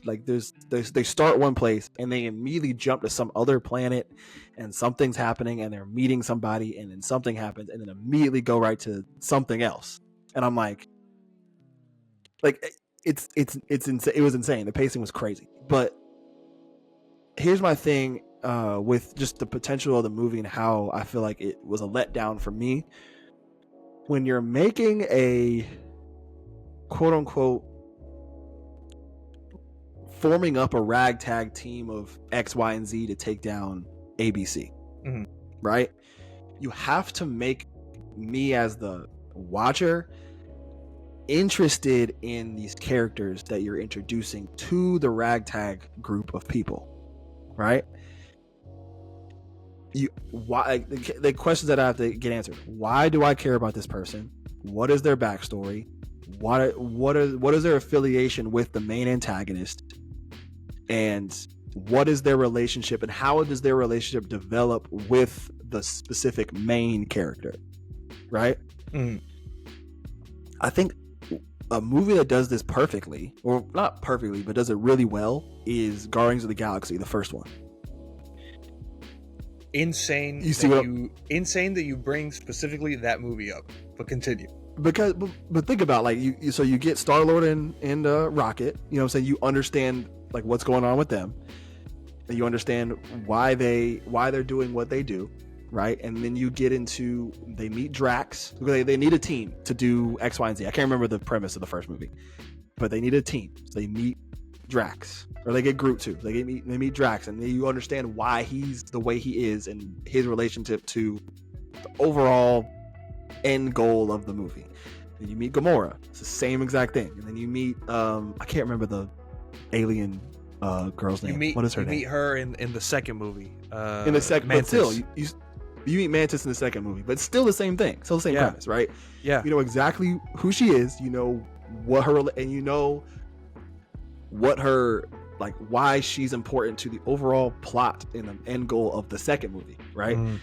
like, they start one place and they immediately jump to some other planet and something's happening and they're meeting somebody and then something happens and then immediately go right to something else. And I'm like it's insane. It was insane. The pacing was crazy. But here's my thing with just the potential of the movie and how I feel like it was a letdown for me. When you're making a quote unquote forming up a ragtag team of X, Y, and Z to take down ABC. Mhm. Right? You have to make me as the watcher interested in these characters that you're introducing to the ragtag group of people, right? Why the questions that I have to get answered? Why do I care about this person? What is their backstory? What is their affiliation with the main antagonist? And what is their relationship, and how does their relationship develop with the specific main character? Right? Mm. I think a movie that does this perfectly, or not perfectly, but does it really well, is Guardians of the Galaxy, the first one. Insane. Insane that you bring specifically that movie up. But continue. But think about, like, you get Star-Lord and Rocket. You know what I'm saying? You understand like what's going on with them, and you understand why they're doing what they do, right? And then you get into, they meet Drax. They need a team to do X, Y, and Z. I can't remember the premise of the first movie, but they need a team. So they meet Drax, or they get Groot too. They meet Drax, and then you understand why he's the way he is and his relationship to the overall end goal of the movie. Then you meet Gamora. It's the same exact thing. And then you meet I can't remember the alien girl's name. What is her name? You meet her in the second movie. In the second, but Mantis. still, you meet Mantis in the second movie, but it's still the same thing. Still the same premise, right? Yeah. You know exactly who she is. You know what her, and you know what her, like, why she's important to the overall plot and the end goal of the second movie, right? Mm.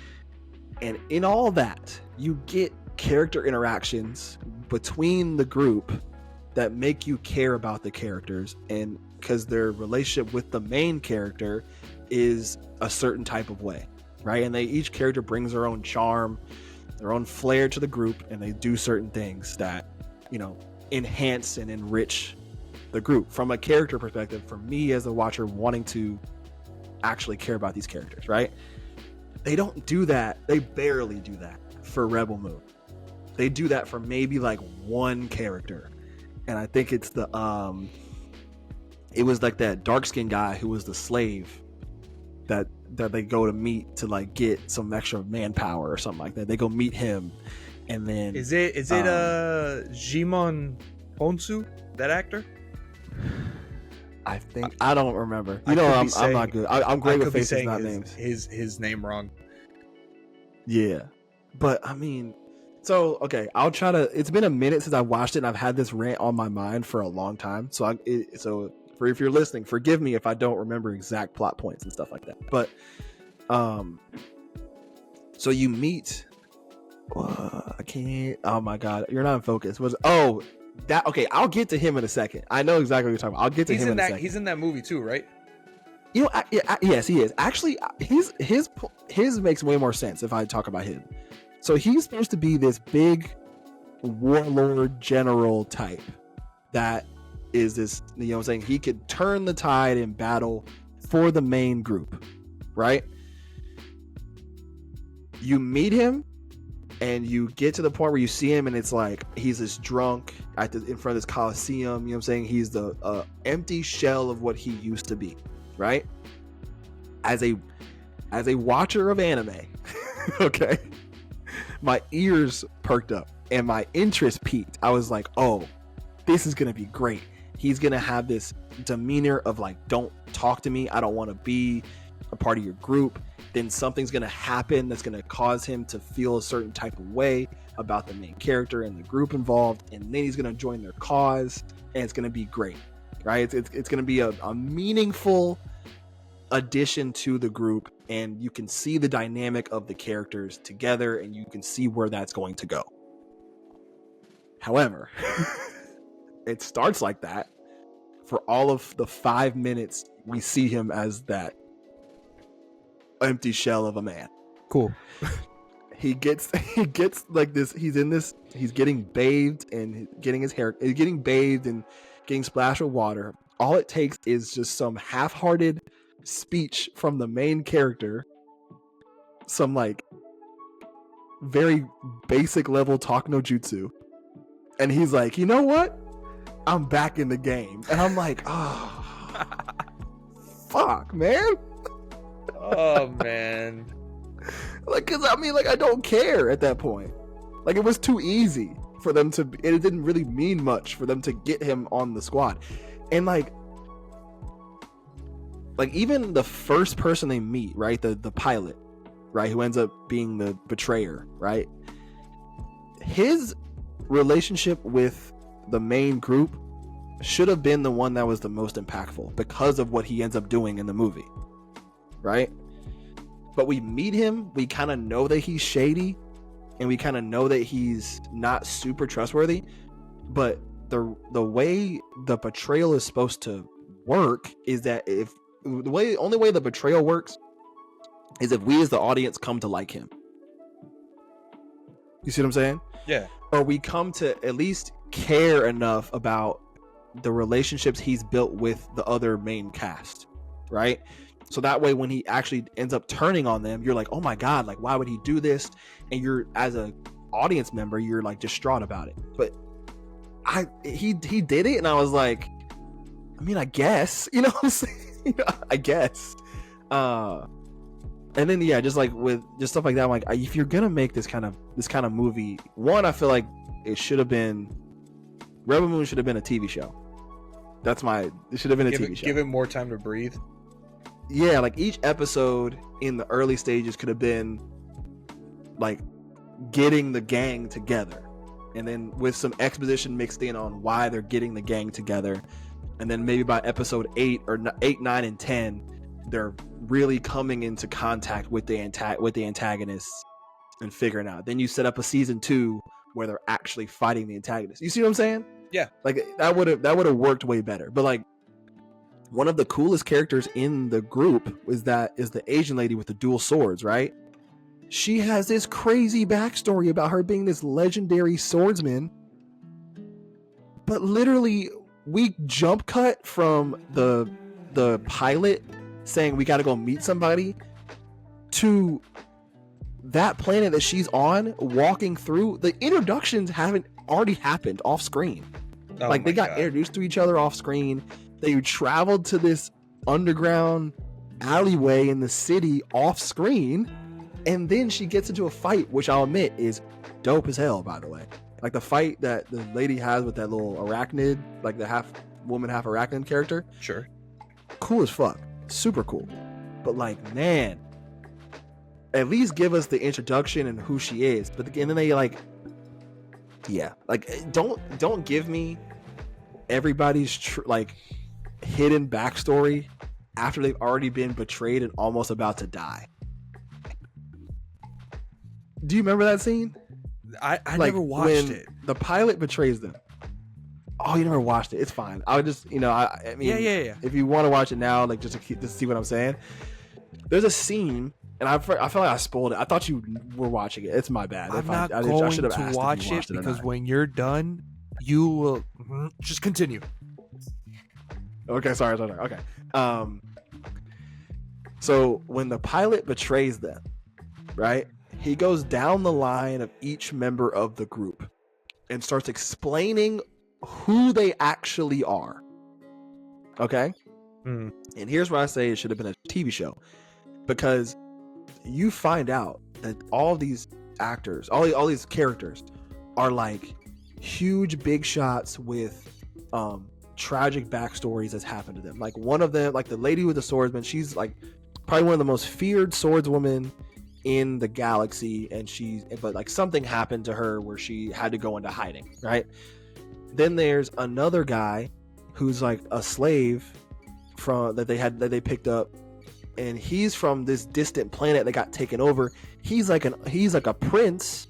And in all that, you get character interactions between the group that make you care about the characters, and because their relationship with the main character is a certain type of way, right? And each character brings their own charm, their own flair to the group, and they do certain things that, you know, enhance and enrich the group from a character perspective. For me as a watcher, wanting to actually care about these characters, right? They don't do that. They barely do that for Rebel Moon. They do that for maybe like one character, and I think it's the it was like that dark-skinned guy who was the slave that they go to meet to like get some extra manpower or something like that. They go meet him, and then is it Jimon Honsu, that actor? I think I don't remember. You know, I'm not good. I'm great with faces, not names. His name wrong. Yeah, but I mean, so okay, I'll try to. It's been a minute since I watched it, and I've had this rant on my mind for a long time. So if you're listening, forgive me if I don't remember exact plot points and stuff like that. But so you meet. I can't. Oh my God, you're not in focus. Okay, I'll get to him in a second. I know exactly what you're talking about. I'll get to him in a second. He's in that movie too, right? You know, yes, he is. Actually, his makes way more sense if I talk about him. So he's supposed to be this big warlord general type that is this, you know what I'm saying? He could turn the tide in battle for the main group, right? You meet him, and you get to the point where you see him, and it's like he's this drunk in front of this Coliseum. You know what I'm saying? He's the empty shell of what he used to be, right? As a watcher of anime, okay, my ears perked up and my interest peaked. I was like, oh, this is gonna be great. He's gonna have this demeanor of like, don't talk to me. I don't want to be a part of your group. Then something's going to happen that's going to cause him to feel a certain type of way about the main character and the group involved, and then he's going to join their cause, and it's going to be great, right? It's going to be a meaningful addition to the group, and you can see the dynamic of the characters together, and you can see where that's going to go. However, it starts like that for all of the 5 minutes we see him as that empty shell of a man. Cool. He gets like this. He's getting bathed and getting his hair, getting bathed and getting splashed with water. All it takes is just some half-hearted speech from the main character, some like very basic level talk no jutsu, and he's like, you know what? I'm back in the game. And I'm like, oh, fuck, man. Oh man. Like, cause I mean, like, I don't care at that point. Like, it was too easy for them to, it didn't really mean much for them to get him on the squad. And like even the first person they meet, right? The pilot, right? Who ends up being the betrayer, right? His relationship with the main group should have been the one that was the most impactful because of what he ends up doing in the movie, right? But we meet him, we kind of know that he's shady, and we kind of know that he's not super trustworthy, but the way the betrayal is supposed to work is that if the only way the betrayal works is if we as the audience come to like him. You see what I'm saying? Yeah. Or we come to at least care enough about the relationships he's built with the other main cast, right? So that way when he actually ends up turning on them, you're like, oh my god, like why would he do this? And you're, as a audience member, you're like distraught about it. But he did it, and I was like, I mean, I guess, you know what I'm saying? I guess. And then yeah, just like with just stuff like that, I'm like, if you're gonna make this kind of movie, one, I feel like it should have been, Rebel Moon should have been a TV show. It should have been a TV show. Give it more time to breathe. Yeah, like each episode in the early stages could have been like getting the gang together, and then with some exposition mixed in on why they're getting the gang together, and then maybe by episode 8, 9, and 10, they're really coming into contact with the antagonists and figuring out. Then you set up a season 2 where they're actually fighting the antagonists. You see what I'm saying? Yeah. Like that would have worked way better. But like one of the coolest characters in the group is the Asian lady with the dual swords, right? She has this crazy backstory about her being this legendary swordsman. But literally, we jump cut from the pilot saying we got to go meet somebody to that planet that she's on, walking through. The introductions haven't already happened off screen. Oh like they got introduced to each other off screen. They traveled to this underground alleyway in the city off screen, and then she gets into a fight, which I'll admit is dope as hell, by the way. Like the fight that the lady has with that little arachnid, like the half woman, half arachnid character. Sure. Cool as fuck. Super cool. But like, man, at least give us the introduction and who she is. But and then they like, yeah, like don't give me everybody's like hidden backstory after they've already been betrayed and almost about to die. Do you remember that scene? I like never watched it. The pilot betrays them. Oh, you never watched it? It's fine. I would just, I mean, yeah. If you want to watch it now, like just to see what I'm saying, there's a scene, and I feel like I spoiled it. I thought you were watching it. It's my bad. I'm not going to watch it because when you're done, you will just continue. Okay, sorry. Okay. So when the pilot betrays them, right? He goes down the line of each member of the group and starts explaining who they actually are. Okay? Mm. And here's why I say it should have been a TV show. Because you find out that all these actors, all these characters are like huge big shots with tragic backstories that's happened to them. Like one of them, like the lady with the swordsman, she's like probably one of the most feared swordswomen in the galaxy, but like something happened to her where she had to go into hiding, right? Then there's another guy who's like a slave that they picked up, and he's from this distant planet that got taken over. He's like a prince,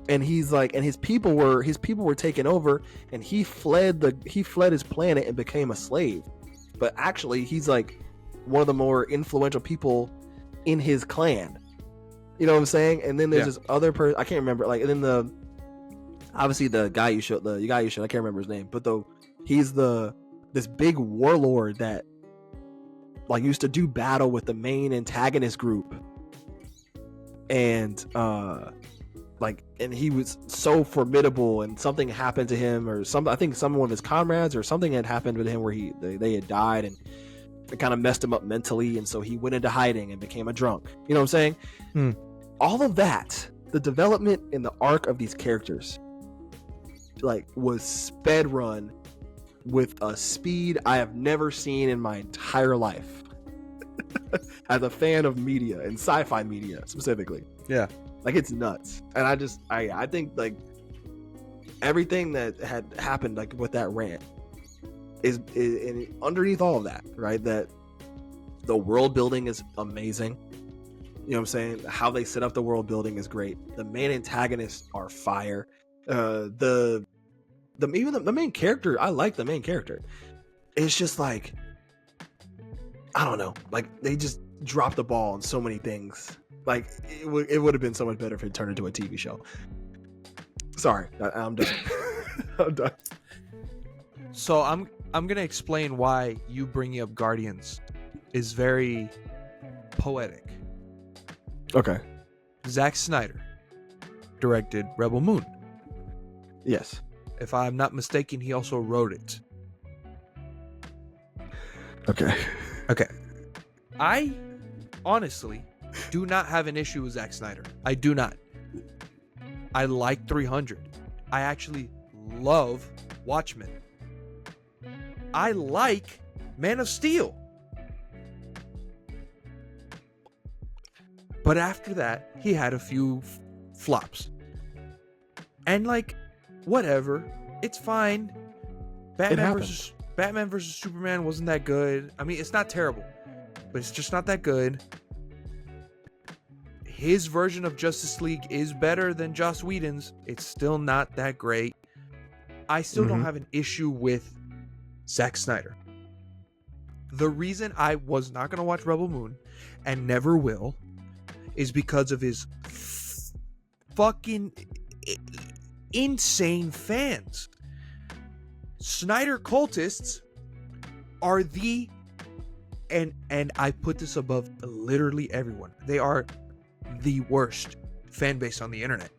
and his people were taken over, and he fled his planet and became a slave. But actually he's like one of the more influential people in his clan, you know what I'm saying? And then there's this other person, I can't remember, like, and then obviously the guy you showed, I can't remember his name, but he's this big warlord that like used to do battle with the main antagonist group, and like, and he was so formidable, and something happened to him, or I think some one of his comrades or something had happened with him where they had died, and it kind of messed him up mentally, and so he went into hiding and became a drunk. You know what I'm saying? All of that, the development in the arc of these characters, like, was sped run with a speed I have never seen in my entire life. As a fan of media and sci-fi media specifically, Yeah. like, it's nuts. And I think, like, everything that had happened, like, with that rant is and underneath all of that, right, that the world building is amazing. You know what I'm saying? How they set up the world building is great. The main antagonists are fire. The main character, I like the main character. It's just like, I don't know, like, they just dropped the ball on so many things. Like, it would have been so much better if it turned into a TV show. Sorry, I'm done. I'm done. So I'm gonna explain why you bringing up Guardians is very poetic. Okay. Zack Snyder directed Rebel Moon. Yes. If I'm not mistaken, he also wrote it. Okay. Okay. I honestly do not have an issue with Zack Snyder. I do not. I like 300. I actually love Watchmen. I like Man of Steel. But after that, he had a few flops. And, like, whatever. It's fine. Batman versus Superman wasn't that good. I mean, it's not terrible, but it's just not that good. His version of Justice League is better than Joss Whedon's. It's still not that great. I still don't have an issue with Zack Snyder. The reason I was not going to watch Rebel Moon, and never will, is because of his fucking insane fans. Snyder cultists are and I put this above literally everyone. They are the worst fan base on the internet.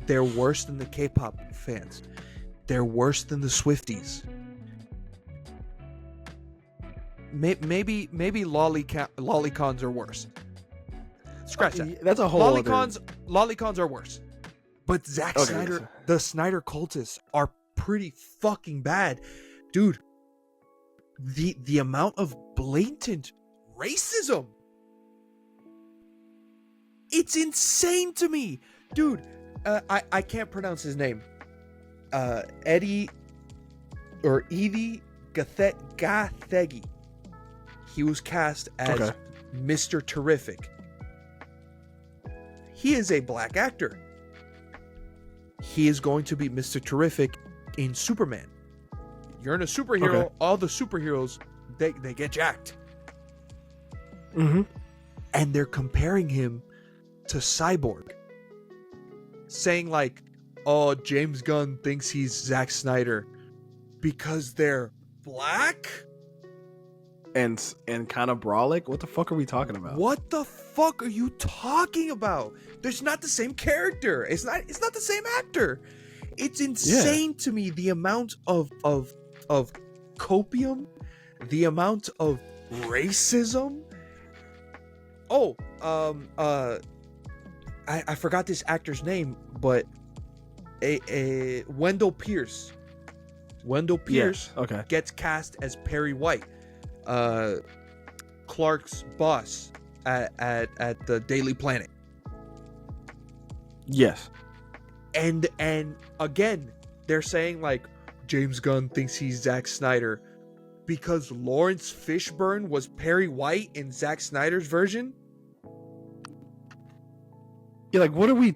They're worse than the K-pop fans. They're worse than the Swifties. Maybe lolicons are worse. Scratch that. That's a whole Lolicons are worse. But Zack Snyder, the Snyder cultists are pretty fucking bad. Dude, the amount of blatant racism, it's insane to me. Dude, I can't pronounce his name. Edie Gathegi. He was cast as Mr. Terrific. He is a black actor. He is going to be Mr. Terrific in Superman. You're in a superhero, all the superheroes, they get jacked. And they're comparing him to Cyborg. Saying, like, oh, James Gunn thinks he's Zack Snyder because they're black? And kind of brolic? What the fuck are we talking about? What the fuck are you talking about? There's not the same character. It's not the same actor. It's insane to me, the amount of copium, the amount of racism. Oh, I forgot this actor's name, but Wendell Pierce. Wendell Pierce gets cast as Perry White, Clark's boss at the Daily Planet. Yes. And again, they're saying, like, James Gunn thinks he's Zack Snyder because Lawrence Fishburne was Perry White in Zack Snyder's version. You're like, what are we?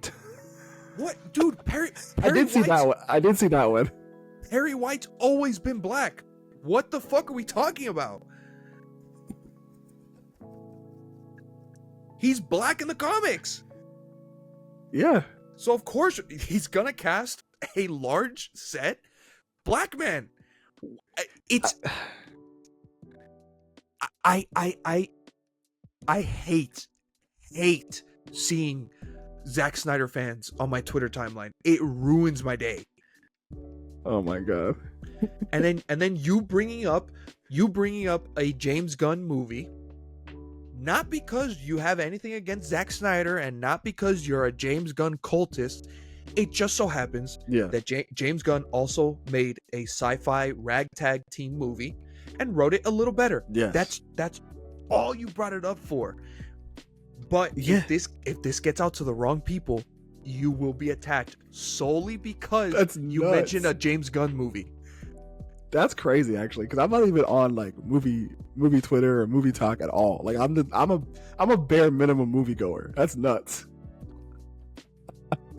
What, dude? Perry I did see that one. I did see that one. Perry White's always been black. What the fuck are we talking about? He's black in the comics. Yeah. So of course he's gonna cast a large set black man. It's I hate seeing Zack Snyder fans on my Twitter timeline. It ruins my day. Oh my god. And then you bringing up a James Gunn movie, not because you have anything against Zack Snyder and not because you're a James Gunn cultist. It just so happens that James Gunn also made a sci-fi ragtag team movie and wrote it a little better. Yes. That's all you brought it up for. But if this gets out to the wrong people, you will be attacked solely because you mentioned a James Gunn movie. That's crazy, actually, because I'm not even on like movie Twitter or movie talk at all. Like I'm a bare minimum moviegoer. That's nuts.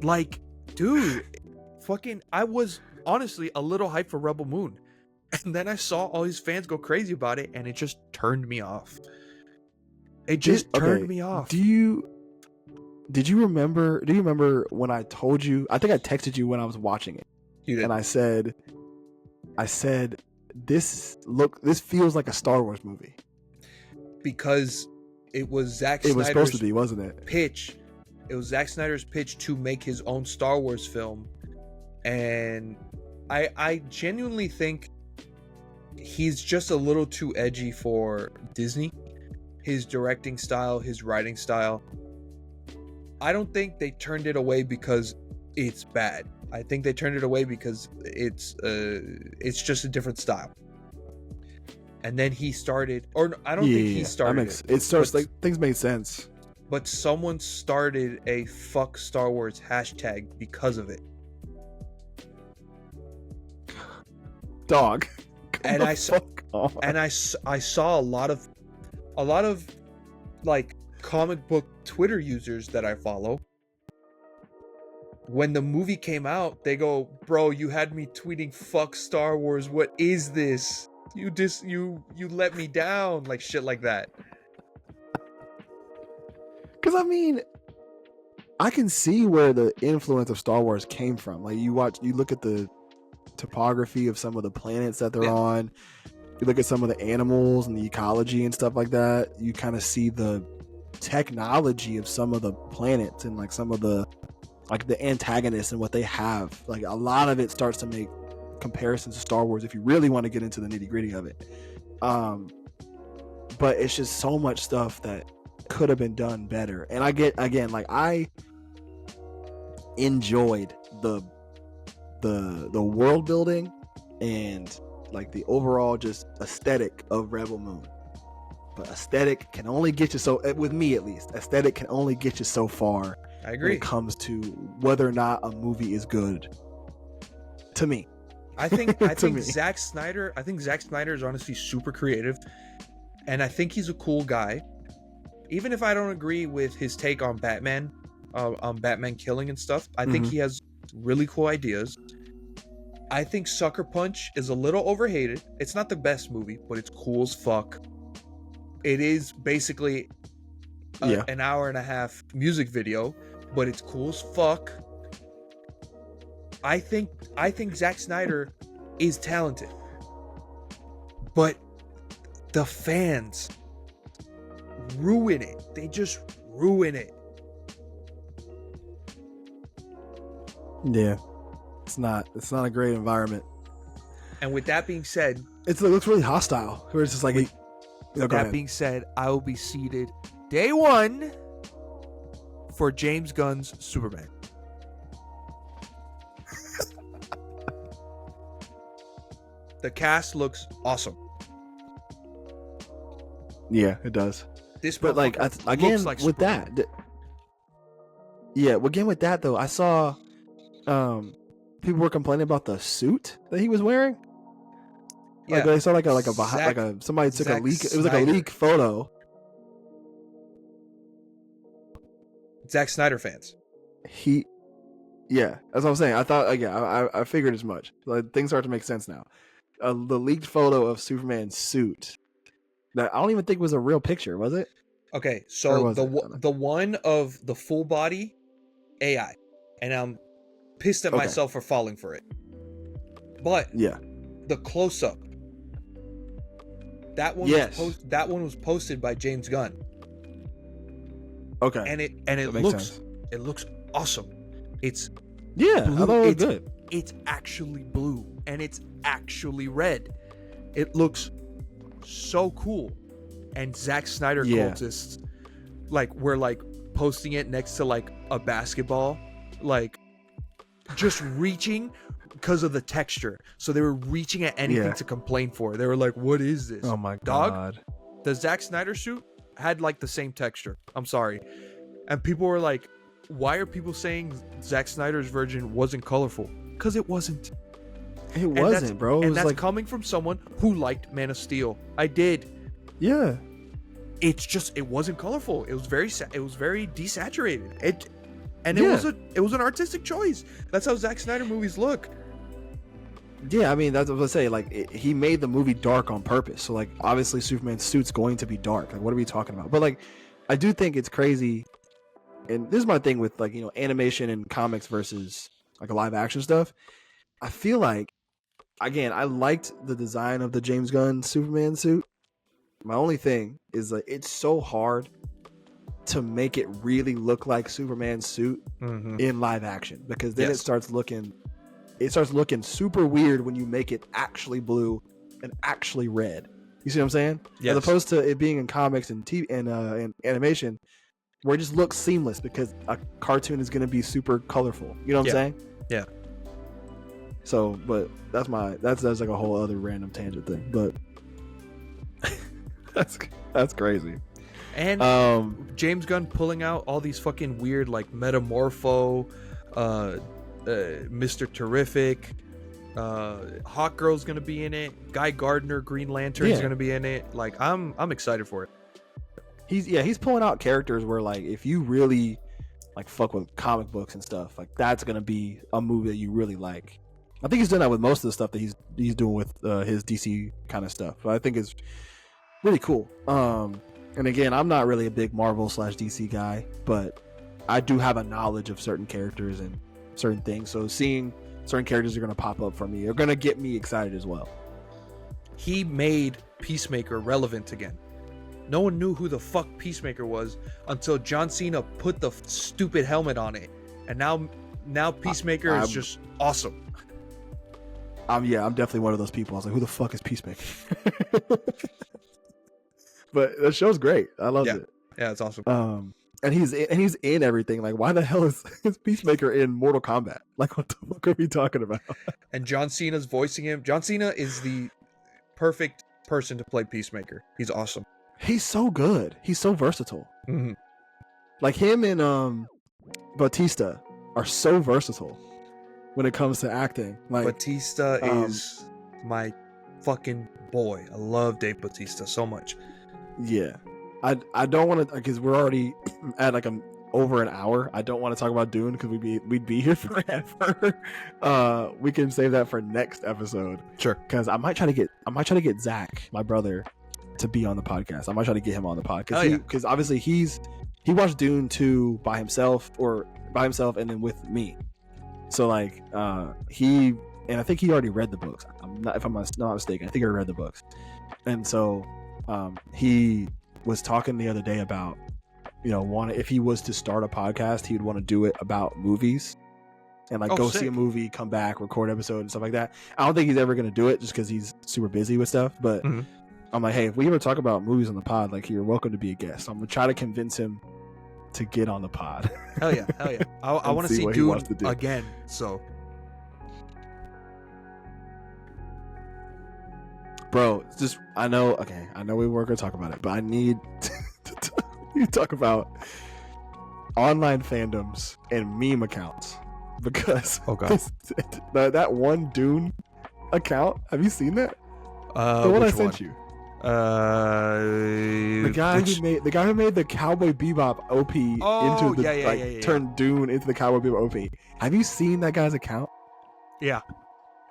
Like, dude, I was honestly a little hyped for Rebel Moon, and then I saw all these fans go crazy about it, and it just turned me off. It just turned me off. Do you remember when I told you? I think I texted you when I was watching it. You did. And I said, this feels like a Star Wars movie. Because it was Zack Snyder's It was supposed to be, wasn't it? pitch. It was Zack Snyder's pitch to make his own Star Wars film. And I genuinely think he's just a little too edgy for Disney. His directing style, his writing style. I don't think they turned it away because it's bad. I think they turned it away because it's just a different style. And then he started, or I don't think he started it. It starts like things made sense. But someone started a fuck Star Wars hashtag because of it. Dog. And I saw a lot of like comic book Twitter users that I follow. When the movie came out, they go, "Bro, you had me tweeting fuck Star Wars. What is this? You let me down," like shit like that. Because I mean, I can see where the influence of Star Wars came from. Like you look at the topography of some of the planets that they're on. You look at some of the animals and the ecology and stuff like that. You kind of see the technology of some of the planets and like some of the antagonists and what they have. Like a lot of it starts to make comparisons to Star Wars if you really want to get into the nitty-gritty of it. But it's just so much stuff that could have been done better. And I get, again, like I enjoyed the world building and like the overall just aesthetic of Rebel Moon. But aesthetic can only get you so, with me at least, aesthetic can only get you so far. I agree. When it comes to whether or not a movie is good. To me. I think Zack Snyder is honestly super creative, and I think he's a cool guy. Even if I don't agree with his take on Batman, on Batman killing and stuff, I think he has really cool ideas. I think Sucker Punch is a little overhated. It's not the best movie, but it's cool as fuck. It is basically an hour and a half music video, but it's cool as fuck. I think Zack Snyder is talented, but the fans ruin it. They just ruin it. Yeah, it's not a great environment. And with that being said, it looks really hostile. Where it's just like, being said, I will be seated day one for James Gunn's Superman. The cast looks awesome. Yeah, it does. But like again like with Superman. that, again with that though, I saw people were complaining about the suit that he was wearing. Yeah, like, they saw somebody took a leak. It was like a leak photo. Zack Snyder fans. Yeah, that's what I'm saying. I thought, I figured as much. Like, things start to make sense now. The leaked photo of Superman's suit that I don't even think was a real picture, was it? Okay, so the one of the full body AI, and I'm pissed at myself for falling for it. But the close up, that one was posted by James Gunn. Okay, and it It looks awesome. It's Yeah, blue. I thought it was good. It's actually blue and it's actually red. It looks so cool. And Zack Snyder cultists were posting it next to a basketball, just reaching because of the texture. So they were reaching at anything to complain for. They were like, "What is this?" Oh my Dog? god. The Zack Snyder suit had the same texture. I'm sorry. And people were like, "Why are people saying Zack Snyder's version wasn't colorful?" Because it wasn't. It wasn't, bro. And that's coming from someone who liked Man of Steel. I did. Yeah. It's just, it wasn't colorful. It was very desaturated. It was an artistic choice. That's how Zack Snyder movies look. Yeah, I mean, that's what I say. He made the movie dark on purpose. So, obviously, Superman's suit's going to be dark. What are we talking about? But, I do think it's crazy. And this is my thing with, animation and comics versus, live action stuff. I feel again, I liked the design of the James Gunn Superman suit. My only thing is, it's so hard to make it really look like Superman's suit in live action. Because then it starts looking super weird when you make it actually blue and actually red. You see what I'm saying? Yes. As opposed to it being in comics and TV and animation, where it just looks seamless because a cartoon is going to be super colorful. You know what I'm saying? Yeah. So, but that's a whole other random tangent thing. But that's crazy. And James Gunn pulling out all these fucking weird Metamorpho, Mr. Terrific, Hawkgirl's gonna be in it. Guy Gardner, Green Lantern's gonna be in it. I'm excited for it. He's pulling out characters where if you really fuck with comic books and stuff, that's gonna be a movie that you really like. I think he's done that with most of the stuff that he's doing with his DC kind of stuff. But I think it's really cool. And again, I'm not really a big Marvel / DC guy, but I do have a knowledge of certain characters and certain things. So seeing certain characters are going to pop up for me are going to get me excited as well. He made Peacemaker relevant again. No one knew who the fuck Peacemaker was until John Cena put the stupid helmet on it. And now Peacemaker is just awesome. I'm definitely one of those people. I was like, who the fuck is Peacemaker? But that show's great. I love it. Yeah, it's awesome. And he's in everything. Why the hell is Peacemaker in Mortal Kombat? What the fuck are we talking about? And John Cena's voicing him. John Cena is the perfect person to play Peacemaker. He's awesome. He's so good. He's so versatile. Mm-hmm. Him and Bautista are so versatile when it comes to acting. Bautista is my fucking boy. I love Dave Bautista so much. Yeah. I don't want to, because we're already at over an hour. I don't want to talk about Dune because we'd be here forever. We can save that for next episode. Sure. Because I might try to get Zach, my brother, to be on the podcast. I might try to get him on the podcast because obviously he watched Dune 2 by himself and then with me. So he, and I think he already read the books. If I'm not mistaken, I think I read the books. And so he was talking the other day about, if he was to start a podcast, he would want to do it about movies and go sick. See a movie, come back, record an episode and stuff like that. I don't think he's ever going to do it just because he's super busy with stuff. But I'm like, hey, if we ever talk about movies on the pod, you're welcome to be a guest. So I'm going to try to convince him to get on the pod. Hell yeah. I want to see Dune again. So, bro, just I know we weren't gonna talk about it, but I need to talk about online fandoms and meme accounts because that one Dune account. Have you seen that? The one I sent you. The guy who made the Cowboy Bebop OP turned Dune into the Cowboy Bebop OP. Have you seen that guy's account? Yeah.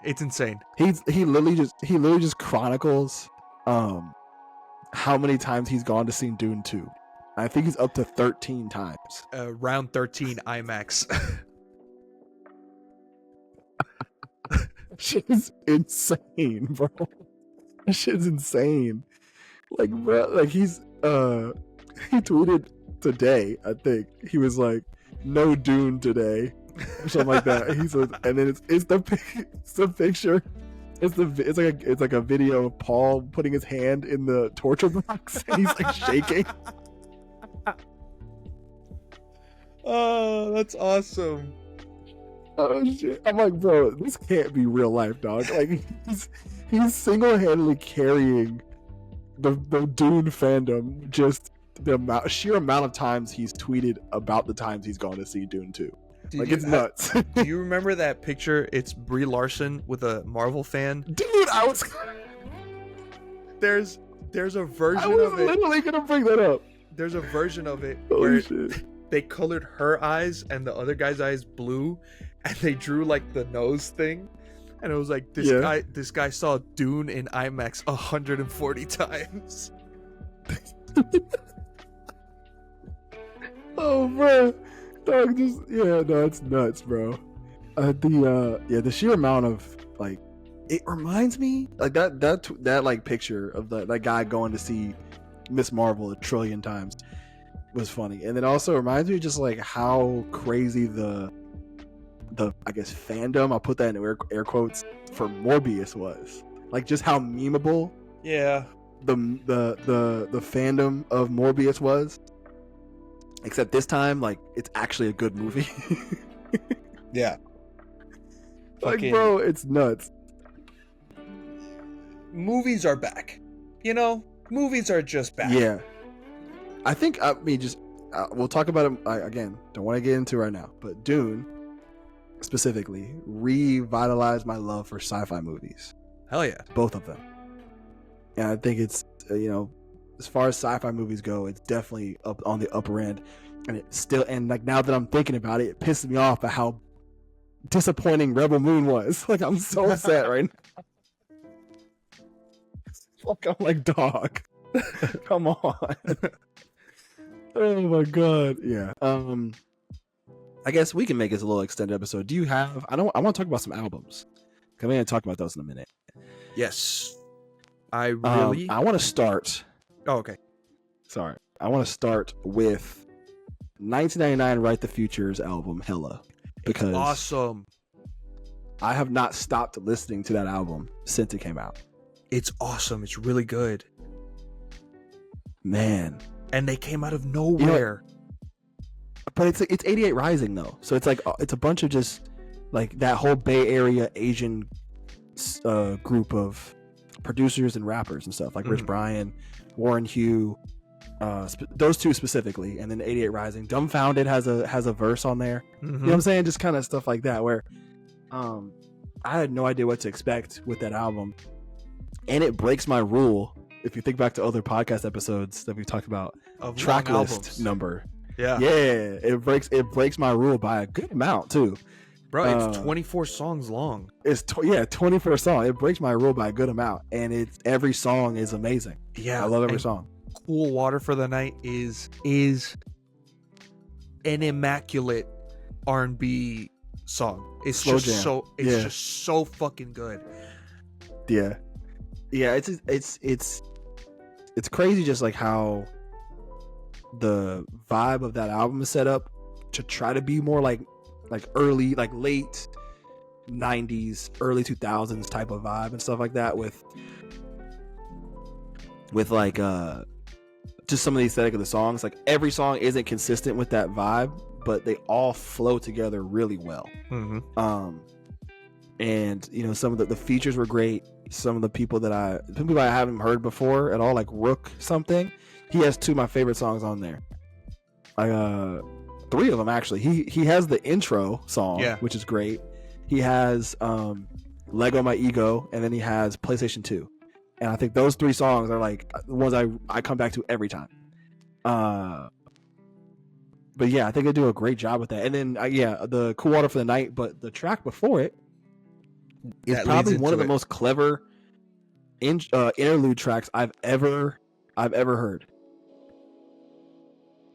It's insane. He literally just chronicles how many times he's gone to see Dune 2. I think he's up to 13 times. Round 13 IMAX. Shit is insane, bro. That shit's insane. Bro, he's he tweeted today, I think. He was like, no Dune today, or something like that. And then it's the picture. It's like a video of Paul putting his hand in the torture box and he's like shaking. Oh, that's awesome. Oh shit! I'm like, bro, this can't be real life, dog. Like he's single-handedly carrying the Dune fandom. Just the sheer amount of times he's tweeted about the times he's gone to see Dune 2. It's nuts. Do you remember that picture? It's Brie Larson with a Marvel fan. Dude, There's a version I was of it. literally gonna bring that up. There's a version of it Holy where shit. they colored her eyes and the other guy's eyes blue, and they drew like the nose thing, and it was like this guy saw Dune in IMAX 140 times. Oh, bro. Dog, it's nuts, bro. The sheer amount of like, it reminds me like that like picture of that guy going to see Miss Marvel 1 trillion times was funny, and it also reminds me just like how crazy the I guess fandom, I'll put that in air quotes, for Morbius was. Like just how memeable Yeah. the fandom of Morbius was. Except this time, like, it's actually a good movie. Yeah. Like, bro, it's nuts. Movies are back. You know, movies are just back. Yeah. I think, we'll talk about it again. Don't want to get into it right now. But Dune, specifically, revitalized my love for sci-fi movies. Hell yeah. Both of them. And I think it's, as far as sci-fi movies go, it's definitely up on the upper end. And it still, and like now that I'm thinking about it, it pisses me off at how disappointing Rebel Moon was. Like, I'm so upset right now. Like, I'm like, dog, come on. Oh my god. Yeah. I guess we can make this a little extended episode. Do you have? I want to talk about some albums. I'm going to talk about those in a minute. Yes. I want to start. Oh, okay. Sorry. I want to start with 1999 Write the Future's album, Hella. Because it's awesome. I have not stopped listening to that album since it came out. It's awesome. It's really good. Man. And they came out of nowhere. But it's 88 Rising, though. So it's like, it's a bunch of just, like, that whole Bay Area Asian group of producers and rappers and stuff. Like Rich Brian, Warren Hugh, those two specifically, and then 88 Rising. Dumbfounded has a verse on there. You know what I'm saying? Just kind of stuff like that where I had no idea what to expect with that album. And it breaks my rule. If you think back to other podcast episodes that we've talked about, of track list number. Yeah. It breaks my rule by a good amount too. Bro, it's 24 songs long. It's 24 songs. It breaks my rule by a good amount, and every song is amazing. Yeah, I love every song. Cool Water for the Night is an immaculate R&B song. It's Slow just jam. just so fucking good. Yeah, it's crazy just like how the vibe of that album is set up to try to be more like early, like late 90s, early 2000s type of vibe and stuff like that with like just some of the aesthetic of the songs. Like every song isn't consistent with that vibe, but they all flow together really well. And some of the features were great. Some of the people that I haven't heard before at all, like Rook something, he has two of my favorite songs on there. Three of them actually. He has the intro song, which is great. He has Lego My Ego, and then he has PlayStation 2. And I think those three songs are like the ones I come back to every time. But yeah, I think they do a great job with that. And then the Cool Water for the Night, but the track before it is probably one of the most clever interlude tracks I've ever heard.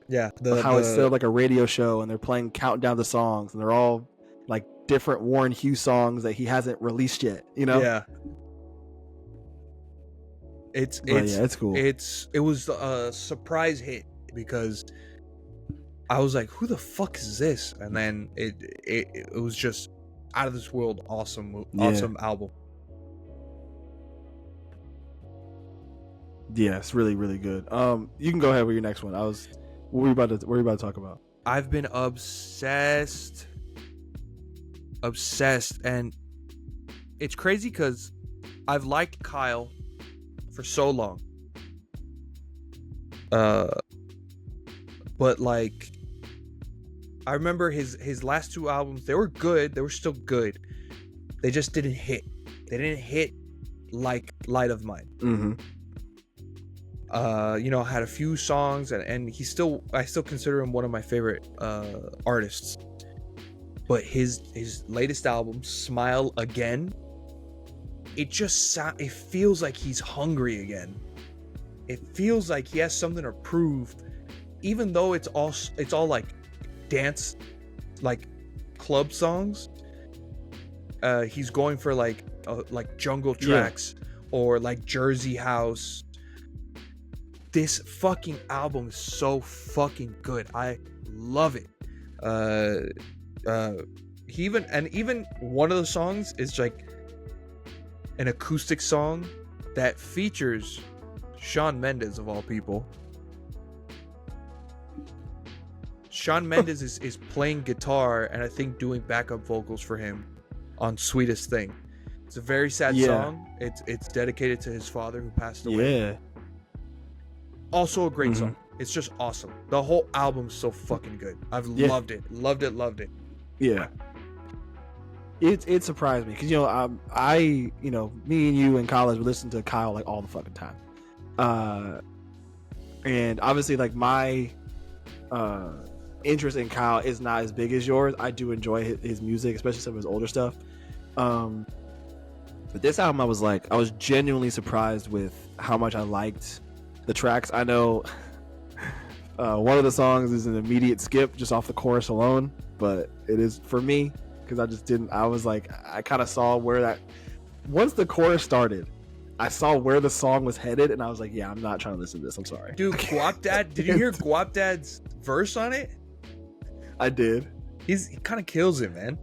Yeah, it's set up like a radio show, and they're playing countdown the songs, and they're all like different Warren Hughes songs that he hasn't released yet. Yeah. It's cool. It was a surprise hit because I was like, who the fuck is this? And then it was just out of this world awesome album. Yeah, it's really, really good. You can go ahead with your next one. What were you about to talk about? I've been obsessed, and it's crazy because I've liked Kyle for so long. But like, I remember his last 2 albums. They were good. They were still good. They just didn't hit. They didn't hit like Light of Mine. Mm-hmm. Had a few songs, and I still consider him one of my favorite artists. But his latest album, Smile Again, it feels like he's hungry again. It feels like he has something to prove, even though it's all like dance, like club songs. He's going for like jungle tracks, or like Jersey House. This fucking album is so fucking good. I love it. Even one of the songs is like an acoustic song that features Shawn Mendes, of all people. Shawn Mendes is playing guitar and I think doing backup vocals for him on Sweetest Thing. It's a very sad song. It's dedicated to his father who passed away. Yeah. Also a great song. It's just awesome. The whole album's so fucking good. I've loved it. Loved it. Yeah. It surprised me because I me and you in college would listen to Kyle like all the fucking time. And obviously like my interest in Kyle is not as big as yours. I do enjoy his music, especially some of his older stuff. But this album I was genuinely surprised with how much I liked the tracks. I know one of the songs is an immediate skip just off the chorus alone, but it is for me because I kind of saw where that, once the chorus started, I saw where the song was headed, and I was like, yeah, I'm not trying to listen to this. I'm sorry. Dude, Guap Dad, did you hear Guap Dad's verse on it? I did. He kind of kills it, man.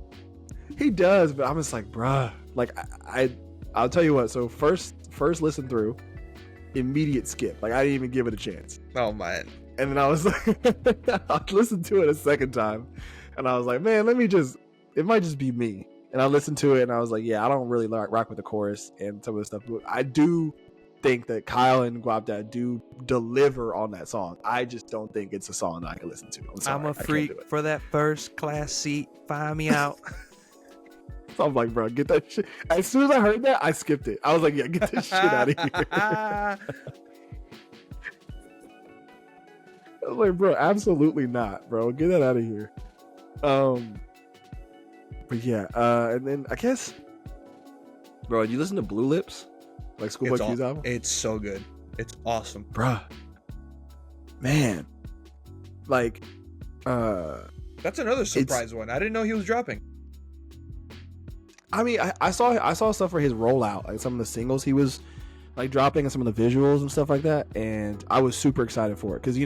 He does, but I'm just like, bruh. Like, I'll tell you what. So first listen through, immediate skip. Like, I didn't even give it a chance. Oh, man. And then I was like, I listened to it a second time, and I was like, man, it might just be me. And I listened to it, and I was like, yeah, I don't really rock with the chorus and some of the stuff. But I do think that Kyle and Guap Dad do deliver on that song. I just don't think it's a song that I can listen to. I'm a freak for that first class seat. Find me out. So I'm like, bro, get that shit. As soon as I heard that, I skipped it. I was like, yeah, get this shit out of here. I was like, bro, absolutely not, bro. Get that out of here. But yeah, and then I guess, bro, you listen to Blue Lips? Like Schoolboy Q's album? It's so good. It's awesome. Bruh. Man. Like, that's another surprise one. I didn't know he was dropping. I mean, I saw stuff for his rollout, like some of the singles he was like dropping and some of the visuals and stuff like that, and I was super excited for it because I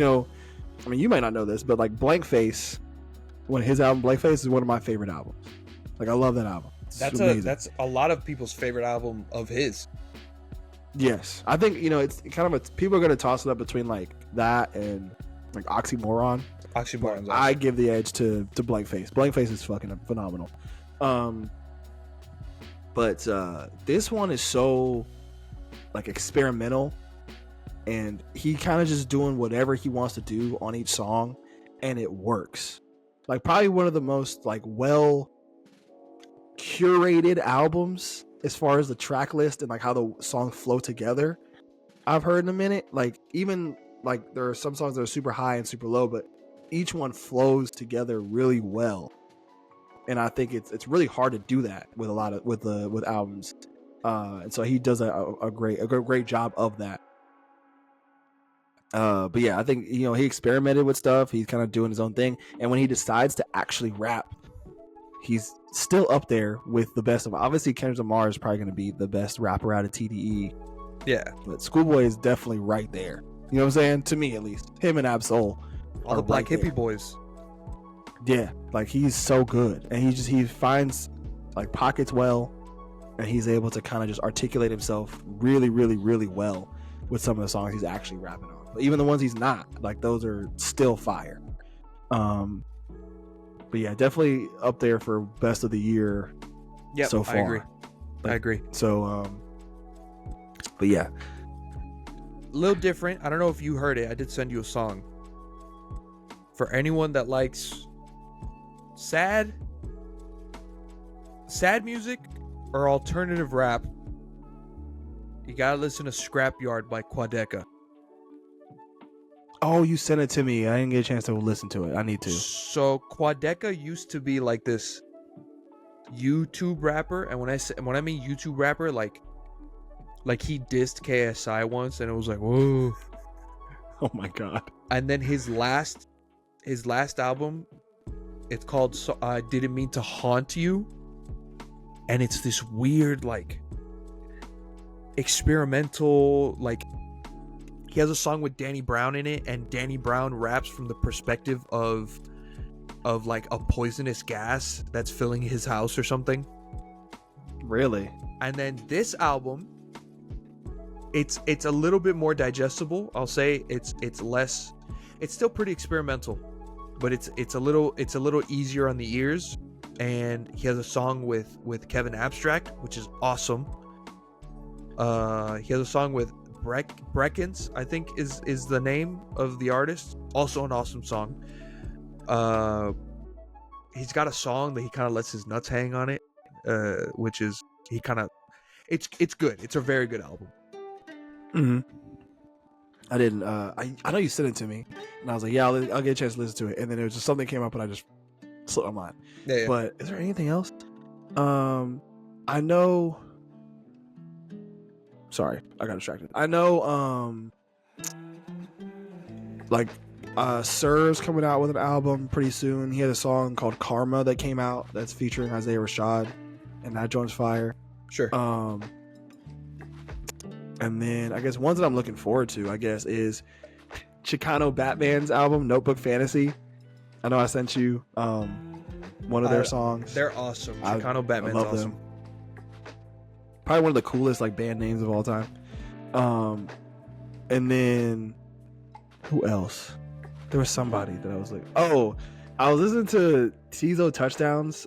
mean, you might not know this, but like Blank Face, when his album Blank Face is one of my favorite albums. Like, I love that album. That's a lot of people's favorite album of his. Yes, I think it's kind of people are gonna toss it up between like that and like Oxymoron. Oxymoron's awesome. I give the edge to Blank Face. Blank Face is fucking phenomenal. But this one is so like experimental, and he kind of just doing whatever he wants to do on each song, and it works. Like, probably one of the most like well curated albums as far as the track list and like how the songs flow together I've heard in a minute. Like, even like there are some songs that are super high and super low, but each one flows together really well. And I think it's really hard to do that with with albums, and so he does a great job of that. But yeah, I think he experimented with stuff. He's kind of doing his own thing, and when he decides to actually rap, he's still up there with the best of. Obviously, Kendrick Lamar is probably going to be the best rapper out of TDE. Yeah, but Schoolboy is definitely right there. You know what I'm saying? To me, at least, him and Ab-Soul, all the Black Hippie boys. Yeah, like he's so good, and he finds like pockets well, and he's able to kind of just articulate himself really, really, really well with some of the songs he's actually rapping on. But even the ones he's not, like those are still fire. But yeah, definitely up there for best of the year. Yep, so far. I agree. Like, I agree. So, but yeah, A little different. I don't know if you heard it. I did send you a song. For anyone that likes sad music or alternative rap, you gotta listen to Scrapyard by Quadeca. oh, you sent it to me. I didn't get a chance to listen to it. I need to. So Quadeca used to be like this YouTube rapper, and when I mean YouTube rapper, like he dissed KSI once, and it was like, whoa. Oh my god. And then his last album, it's called I Didn't Mean to Haunt You, and it's this weird like experimental, like he has a song with Danny Brown in it, and Danny Brown raps from the perspective of like a poisonous gas that's filling his house or something. Really? And then this album, it's a little bit more digestible. I'll say it's less, it's still pretty experimental, but it's a little easier on the ears. And he has a song with Kevin Abstract, which is awesome. He has a song with Breckens, I think is the name of the artist. Also an awesome song. He's got a song that he kind of lets his nuts hang on it, which is it's good. It's a very good album. Mm-hmm. I didn't. I know you sent it to me, and I was like, yeah, I'll get a chance to listen to it. And then there was just something came up, and I just slipped my mind. Yeah. But is there anything else? I know. Sorry, I got distracted. I know. Like, Sir's coming out with an album pretty soon. He had a song called Karma that came out that's featuring Isaiah Rashad, and that joint's fire. Sure. And then I guess ones that I'm looking forward to, I guess, is Chicano Batman's album, Notebook Fantasy. I know I sent you one of their songs. They're awesome. Chicano Batman's I love awesome. them. Probably one of the coolest like band names of all time. And then who else? There was somebody that I was like, oh, I was listening to Tizo Touchdowns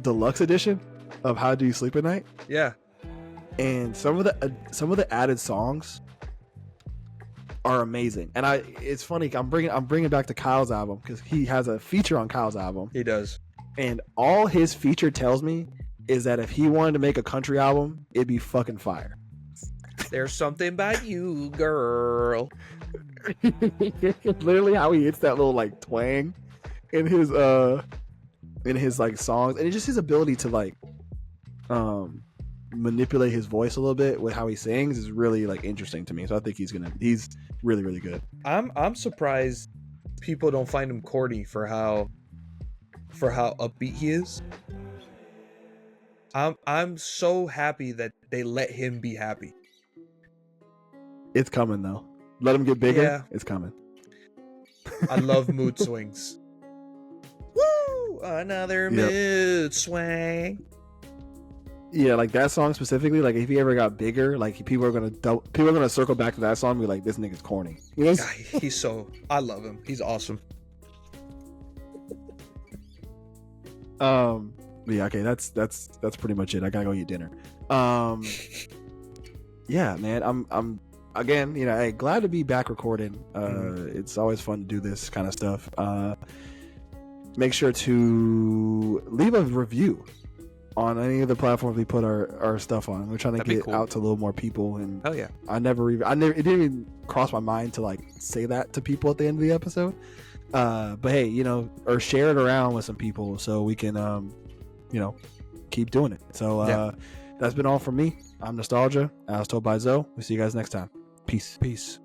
deluxe edition of How Do You Sleep at Night? Yeah. And some of the added songs are amazing. And it's funny, I'm bringing back to Kyle's album because he has a feature on Kyle's album. He does. And all his feature tells me is that if he wanted to make a country album, it'd be fucking fire. There's something about you, girl. Literally how he hits that little like twang in his like songs, and it's just his ability to like manipulate his voice a little bit with how he sings is really like interesting to me. So I think he's really, really good. I'm surprised people don't find him corny for how upbeat he is. I'm so happy that they let him be happy. It's coming though. Let him get bigger. Yeah. It's coming. I love mood swings. Woo! Another mood swing. Yeah, like that song specifically. Like if he ever got bigger, like people are gonna circle back to that song and be like, "This nigga's corny." You know? God, I love him. He's awesome. Yeah. Okay. That's pretty much it. I gotta go eat dinner. Yeah, man. I'm again. You know, hey, glad to be back recording. It's always fun to do this kind of stuff. Make sure to leave a review on any of the platforms we put our stuff on. We're trying to get out to a little more people, and hell yeah. it didn't even cross my mind to like say that to people at the end of the episode. But hey, you know, or share it around with some people so we can you know, keep doing it. So that's been all from me. I'm Nostalgia. I was told by Zoe. We'll see you guys next time. Peace.